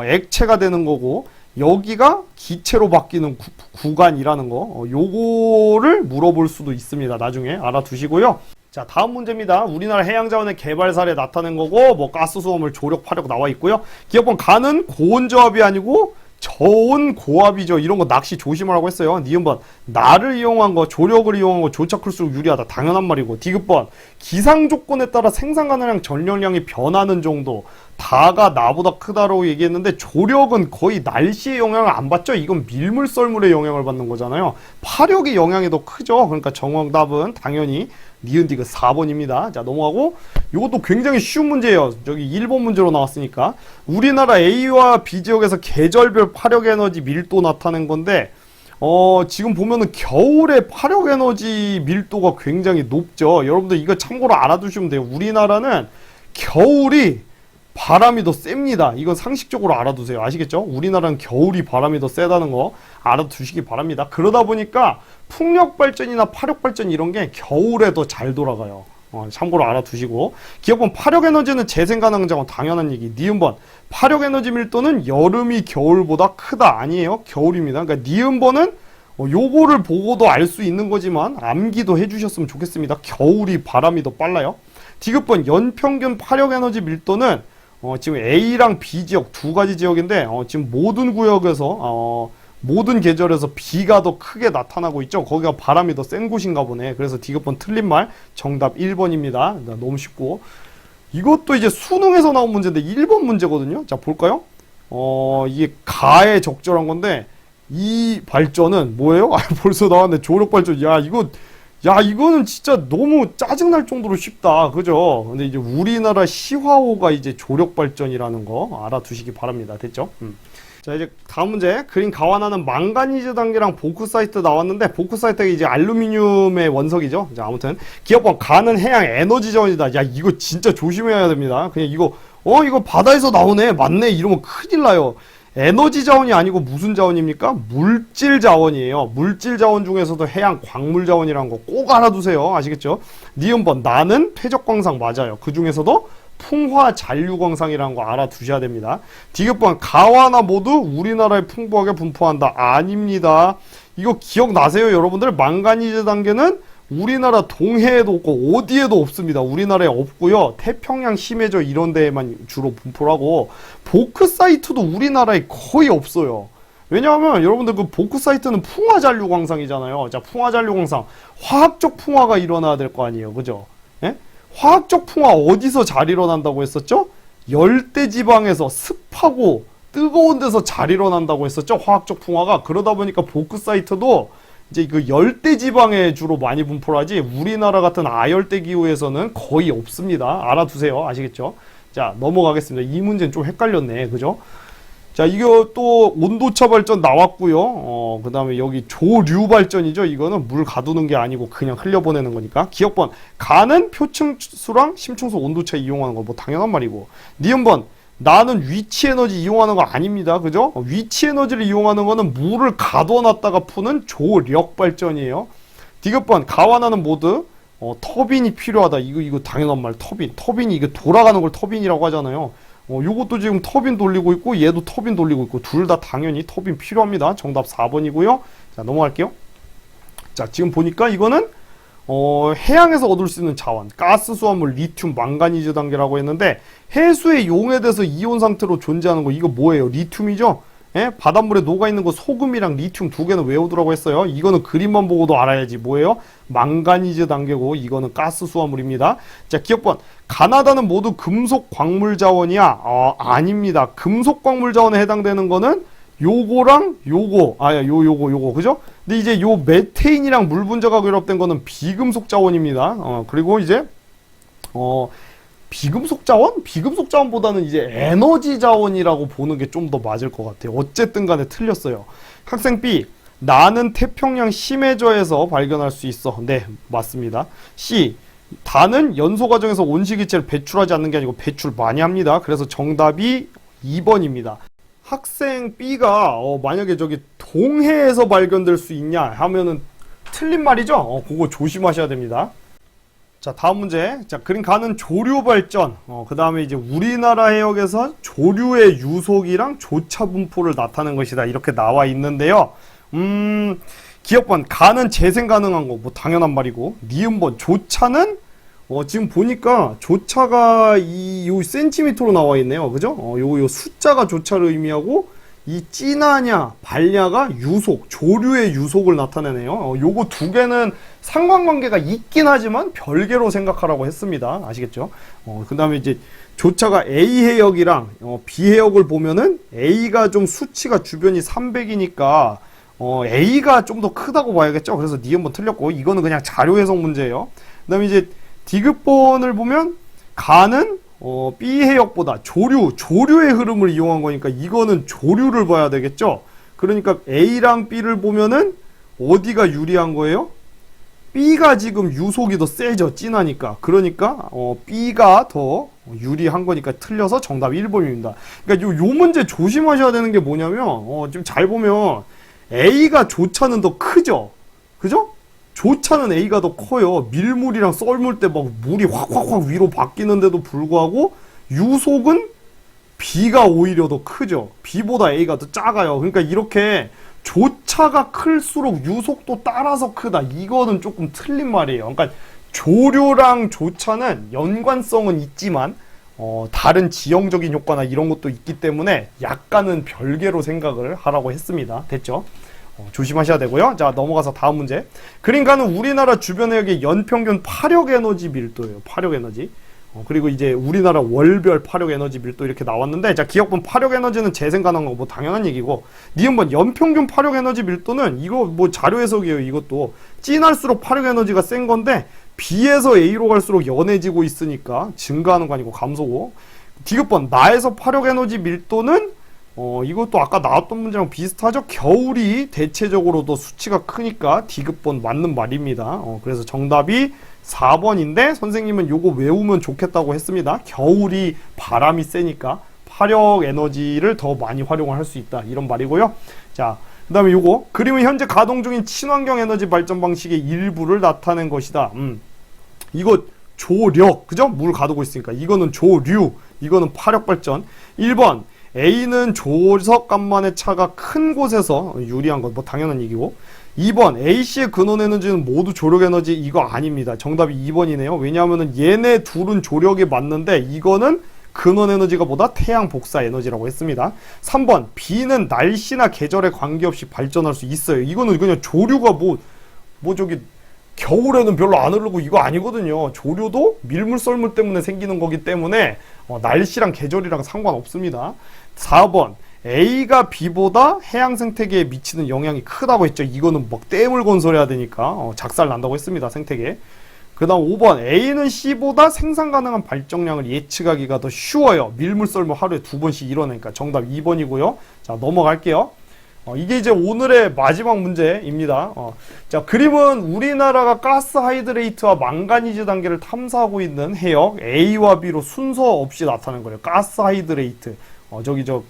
액체가 되는 거고, 여기가 기체로 바뀌는 구간이라는 거, 요거를 물어볼 수도 있습니다. 나중에 알아두시고요. 자, 다음 문제입니다. 우리나라 해양자원의 개발 사례 나타낸 거고, 뭐 가스 수화물 조력 파력 나와 있고요. 기업번 가는 고온저압이 아니고 저온 고압이죠. 이런 거 낚시 조심하라고 했어요. 니은번 나를 이용한 거, 조력을 이용한 거 조차 클수록 유리하다. 당연한 말이고. 디귿번 기상 조건에 따라 생산 가능한 전력량이 변하는 정도. 다가 나보다 크다라고 얘기했는데, 조력은 거의 날씨의 영향을 안 받죠. 이건 밀물 썰물의 영향을 받는 거잖아요. 파력의 영향이 더 크죠. 그러니까 정답은 당연히 니은 디귿 4번입니다. 자, 넘어가고, 이것도 굉장히 쉬운 문제예요. 저기 1번 문제로 나왔으니까. 우리나라 A와 B 지역에서 계절별 파력 에너지 밀도 나타낸 건데, 지금 보면은 겨울에 파력 에너지 밀도가 굉장히 높죠. 여러분들 이거 참고로 알아두시면 돼요. 우리나라는 겨울이 바람이 더 셉니다. 이건 상식적으로 알아두세요. 아시겠죠? 우리나라는 겨울이 바람이 더 세다는 거 알아두시기 바랍니다. 그러다 보니까 풍력발전이나 파력발전 이런 게 겨울에 더 잘 돌아가요. 참고로 알아두시고. 기업번 파력에너지는 재생가능자원 당연한 얘기. 니은번 파력에너지 밀도는 여름이 겨울보다 크다. 아니에요. 겨울입니다. 그러니까 니은번은 요거를 보고도 알 수 있는 거지만 암기도 해주셨으면 좋겠습니다. 겨울이 바람이 더 빨라요. 디귿번 연평균 파력에너지 밀도는 지금 A랑 B 지역 두 가지 지역인데, 지금 모든 구역에서 모든 계절에서 B가 더 크게 나타나고 있죠. 거기가 바람이 더 센 곳인가 보네. 그래서 디귿번 틀린 말 정답 1번입니다. 너무 쉽고, 이것도 이제 수능에서 나온 문제인데 1번 문제거든요. 자, 볼까요? 이게 가에 적절한 건데, 이 발전은 뭐예요? 벌써 나왔네. 조력 발전. 이거는 진짜 너무 짜증날 정도로 쉽다. 그죠? 근데 이제 우리나라 시화호가 이제 조력 발전이라는 거 알아두시기 바랍니다. 됐죠? 자, 이제 다음 문제. 그린 가와나는 망가니즈 단계랑 보크사이트 나왔는데, 보크사이트가 이제 알루미늄의 원석이죠. 자, 아무튼 기업번 가는 해양 에너지 자원이다. 야, 이거 진짜 조심해야 됩니다. 그냥 이거 바다에서 나오네, 맞네, 이러면 큰일 나요. 에너지 자원이 아니고 무슨 자원입니까? 물질 자원이에요. 물질 자원 중에서도 해양 광물 자원이라는 거 꼭 알아두세요. 아시겠죠? 니은번 나는 퇴적광상 맞아요. 그 중에서도 풍화 잔류광상이라는 거 알아두셔야 됩니다. 디귿번 가와나 모두 우리나라에 풍부하게 분포한다. 아닙니다. 이거 기억나세요, 여러분들? 망가니즈 단계는 우리나라 동해에도 없고 어디에도 없습니다. 우리나라에 없고요. 태평양 심해저 이런 데에만 주로 분포를 하고, 보크사이트도 우리나라에 거의 없어요. 왜냐하면 여러분들 그 보크사이트는 풍화잔류광상이잖아요. 자, 풍화잔류광상 화학적 풍화가 일어나야 될 거 아니에요. 그죠? 예? 화학적 풍화 어디서 잘 일어난다고 했었죠? 열대지방에서 습하고 뜨거운 데서 잘 일어난다고 했었죠? 화학적 풍화가. 그러다 보니까 보크사이트도 이제 그 열대지방에 주로 많이 분포를 하지, 우리나라 같은 아열대 기후에서는 거의 없습니다. 알아두세요. 아시겠죠? 자, 넘어가겠습니다. 이 문제는 좀 헷갈렸네. 그죠? 자, 이거 또 온도차 발전 나왔고요. 그 다음에 여기 조류 발전이죠. 이거는 물 가두는 게 아니고 그냥 흘려보내는 거니까. 기억번 가는 표층수랑 심층수 온도차 이용하는 거 뭐 당연한 말이고. 니은번 나는 위치 에너지 이용하는 거 아닙니다. 그죠? 위치 에너지를 이용하는 거는 물을 가둬놨다가 푸는 조력 발전이에요. 디귿번 가와나는 모두 터빈이 필요하다. 이거 당연한 말. 터빈이 이게 돌아가는 걸 터빈이라고 하잖아요. 요것도 지금 터빈 돌리고 있고 얘도 터빈 돌리고 있고 둘 다 당연히 터빈 필요합니다. 정답 4번이고요. 자, 넘어갈게요. 자, 지금 보니까 이거는 해양에서 얻을 수 있는 자원, 가스 수화물, 리튬, 망가니즈 단계라고 했는데, 해수에 용해돼서 이온 상태로 존재하는 거, 이거 뭐예요? 리튬이죠? 예? 바닷물에 녹아있는 거 소금이랑 리튬 두 개는 외우더라고 했어요. 이거는 그림만 보고도 알아야지. 뭐예요? 망가니즈 단계고, 이거는 가스 수화물입니다. 자, 기억번 가나다는 모두 금속 광물 자원이야? 아닙니다. 금속 광물 자원에 해당되는 거는 요거랑 요거, 요거, 그죠? 근데 이제 요 메테인이랑 물 분자가 결합된 거는 비금속 자원입니다. 그리고 이제, 비금속 자원? 비금속 자원보다는 이제 에너지 자원이라고 보는 게 좀 더 맞을 것 같아요. 어쨌든 간에 틀렸어요. 학생 B, 나는 태평양 심해저에서 발견할 수 있어. 네, 맞습니다. C, 다는 연소 과정에서 온실기체를 배출하지 않는 게 아니고 배출 많이 합니다. 그래서 정답이 2번입니다. 학생 B가 만약에 저기 동해에서 발견될 수 있냐 하면은 틀린 말이죠. 그거 조심하셔야 됩니다. 자, 다음 문제. 자, 그림 가는 조류 발전. 그 다음에 이제 우리나라 해역에서 조류의 유속이랑 조차 분포를 나타낸 것이다. 이렇게 나와 있는데요. 기억번 가는 재생 가능한 거, 뭐 당연한 말이고, 니은번 조차는 지금 보니까 조차가 요 센티미터로 나와 있네요. 그죠? 요 숫자가 조차를 의미하고, 이 찌나냐, 발냐가 유속, 조류의 유속을 나타내네요. 요거 두 개는 상관관계가 있긴 하지만 별개로 생각하라고 했습니다. 아시겠죠? 그 다음에 이제 조차가 A 해역이랑 B 해역을 보면은 A가 좀 수치가 주변이 300이니까 A가 좀 더 크다고 봐야겠죠? 그래서 니은번 틀렸고, 이거는 그냥 자료 해석 문제예요. 그 다음에 이제 디귿번을 보면 가는 B 해역보다 조류의 흐름을 이용한 거니까 이거는 조류를 봐야 되겠죠? 그러니까 A랑 B를 보면은 어디가 유리한 거예요? B가 지금 유속이 더 세죠, 진하니까. 그러니까 B가 더 유리한 거니까 틀려서 정답 1번입니다. 그러니까 요 문제 조심하셔야 되는 게 뭐냐면 지금 잘 보면 A가 조차는 더 크죠? 그죠? 조차는 A가 더 커요. 밀물이랑 썰물 때 막 물이 확 위로 바뀌는데도 불구하고 유속은 B가 오히려 더 크죠. B보다 A가 더 작아요. 그러니까 이렇게 조차가 클수록 유속도 따라서 크다. 이거는 조금 틀린 말이에요. 그러니까 조류랑 조차는 연관성은 있지만 다른 지형적인 효과나 이런 것도 있기 때문에 약간은 별개로 생각을 하라고 했습니다. 됐죠? 조심하셔야 되고요. 자, 넘어가서 다음 문제. 그림가는 우리나라 주변 해역의 연평균 파력 에너지 밀도예요. 파력 에너지. 그리고 이제 우리나라 월별 파력 에너지 밀도 이렇게 나왔는데, 자, 기억본 파력 에너지는 재생 가능한 거 뭐 당연한 얘기고, 니은번 연평균 파력 에너지 밀도는 이거 뭐 자료 해석이에요. 이것도 진할수록 파력 에너지가 센 건데 B에서 A로 갈수록 연해지고 있으니까 증가하는 거 아니고 감소고. 디귿번 나에서 파력 에너지 밀도는 이것도 아까 나왔던 문제랑 비슷하죠? 겨울이 대체적으로 더 수치가 크니까 디귿번 맞는 말입니다. 그래서 정답이 4번인데 선생님은 요거 외우면 좋겠다고 했습니다. 겨울이 바람이 세니까 파력 에너지를 더 많이 활용을 할 수 있다. 이런 말이고요. 자, 그 다음에 요거 그림은 현재 가동 중인 친환경 에너지 발전 방식의 일부를 나타낸 것이다. 이거 조력, 그죠? 물 가두고 있으니까. 이거는 조류, 이거는 파력 발전. 1번 A는 조석간만의 차가 큰 곳에서 유리한 것, 뭐 당연한 얘기고. 2번 A씨의 근원 에너지는 모두 조력 에너지. 이거 아닙니다. 정답이 2번이네요. 왜냐하면 얘네 둘은 조력이 맞는데 이거는 근원 에너지가 보다 태양 복사 에너지라고 했습니다. 3번 B는 날씨나 계절에 관계없이 발전할 수 있어요. 이거는 그냥 조류가 뭐 저기 겨울에는 별로 안 흐르고 이거 아니거든요. 조류도 밀물 썰물 때문에 생기는 거기 때문에 날씨랑 계절이랑 상관없습니다. 4번 A가 B보다 해양 생태계에 미치는 영향이 크다고 했죠. 이거는 막 댐을 건설해야 되니까 작살 난다고 했습니다. 생태계. 그 다음 5번 A는 C보다 생산 가능한 발정량을 예측하기가 더 쉬워요. 밀물 썰물 하루에 2번씩 이뤄내니까 정답 2번이고요. 자, 넘어갈게요. 이게 이제 오늘의 마지막 문제입니다. 자, 그림은 우리나라가 가스 하이드레이트와 망가니즈 단계를 탐사하고 있는 해역 A와 B로 순서 없이 나타낸 거예요. 가스 하이드레이트.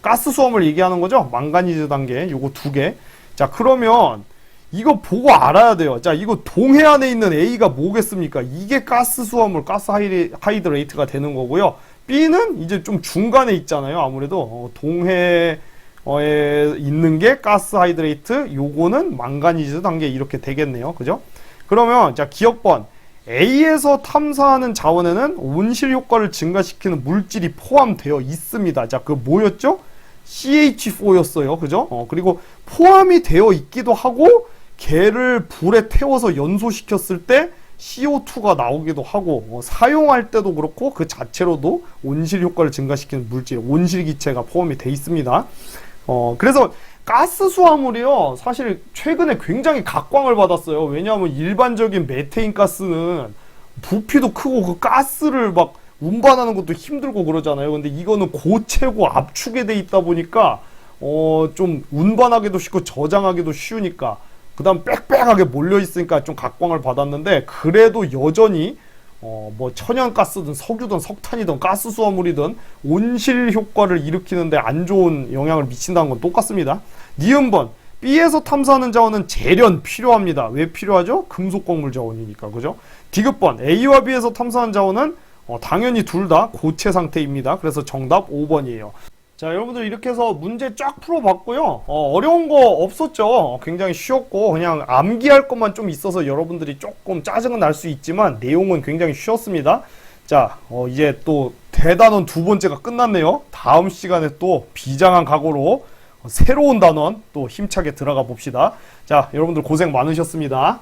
가스 수험을 얘기하는 거죠. 망가니즈 단계 요거 두 개. 자, 그러면 이거 보고 알아야 돼요. 자, 이거 동해안에 있는 A가 뭐겠습니까? 이게 가스 수화물, 가스 하이드레이트가 되는 거고요. B는 이제 좀 중간에 있잖아요. 아무래도 동해에 있는 게 가스 하이드레이트, 요거는 망가니즈 단계 이렇게 되겠네요. 그죠? 그러면 자, 기억번 A에서 탐사하는 자원에는 온실 효과를 증가시키는 물질이 포함되어 있습니다. 자, 그 뭐였죠? CH4였어요. 그죠? 그리고 포함이 되어 있기도 하고 걔를 불에 태워서 연소시켰을 때 CO2가 나오기도 하고 사용할 때도 그렇고 그 자체로도 온실 효과를 증가시키는 물질, 온실기체가 포함이 되어 있습니다. 그래서 가스 수화물이요, 사실 최근에 굉장히 각광을 받았어요. 왜냐하면 일반적인 메테인 가스는 부피도 크고 그 가스를 막 운반하는 것도 힘들고 그러잖아요. 근데 이거는 고체고 압축에 돼 있다 보니까 좀 운반하기도 쉽고 저장하기도 쉬우니까, 그 다음 빽빽하게 몰려 있으니까 좀 각광을 받았는데, 그래도 여전히 뭐 천연가스든 석유든 석탄이든 가스 수화물이든 온실 효과를 일으키는데 안 좋은 영향을 미친다는 건 똑같습니다. 니은번 B에서 탐사하는 자원은 재련 필요합니다. 왜 필요하죠? 금속 광물 자원이니까, 그죠? 디귿번 A와 B에서 탐사한 자원은 당연히 둘 다 고체 상태입니다. 그래서 정답 5번이에요. 자, 여러분들 이렇게 해서 문제 쫙 풀어봤고요. 어려운 거 없었죠. 굉장히 쉬웠고 그냥 암기할 것만 좀 있어서 여러분들이 조금 짜증은 날 수 있지만 내용은 굉장히 쉬웠습니다. 자, 이제 또 대단원 두 번째가 끝났네요. 다음 시간에 또 비장한 각오로 새로운 단원 또 힘차게 들어가 봅시다. 자, 여러분들 고생 많으셨습니다.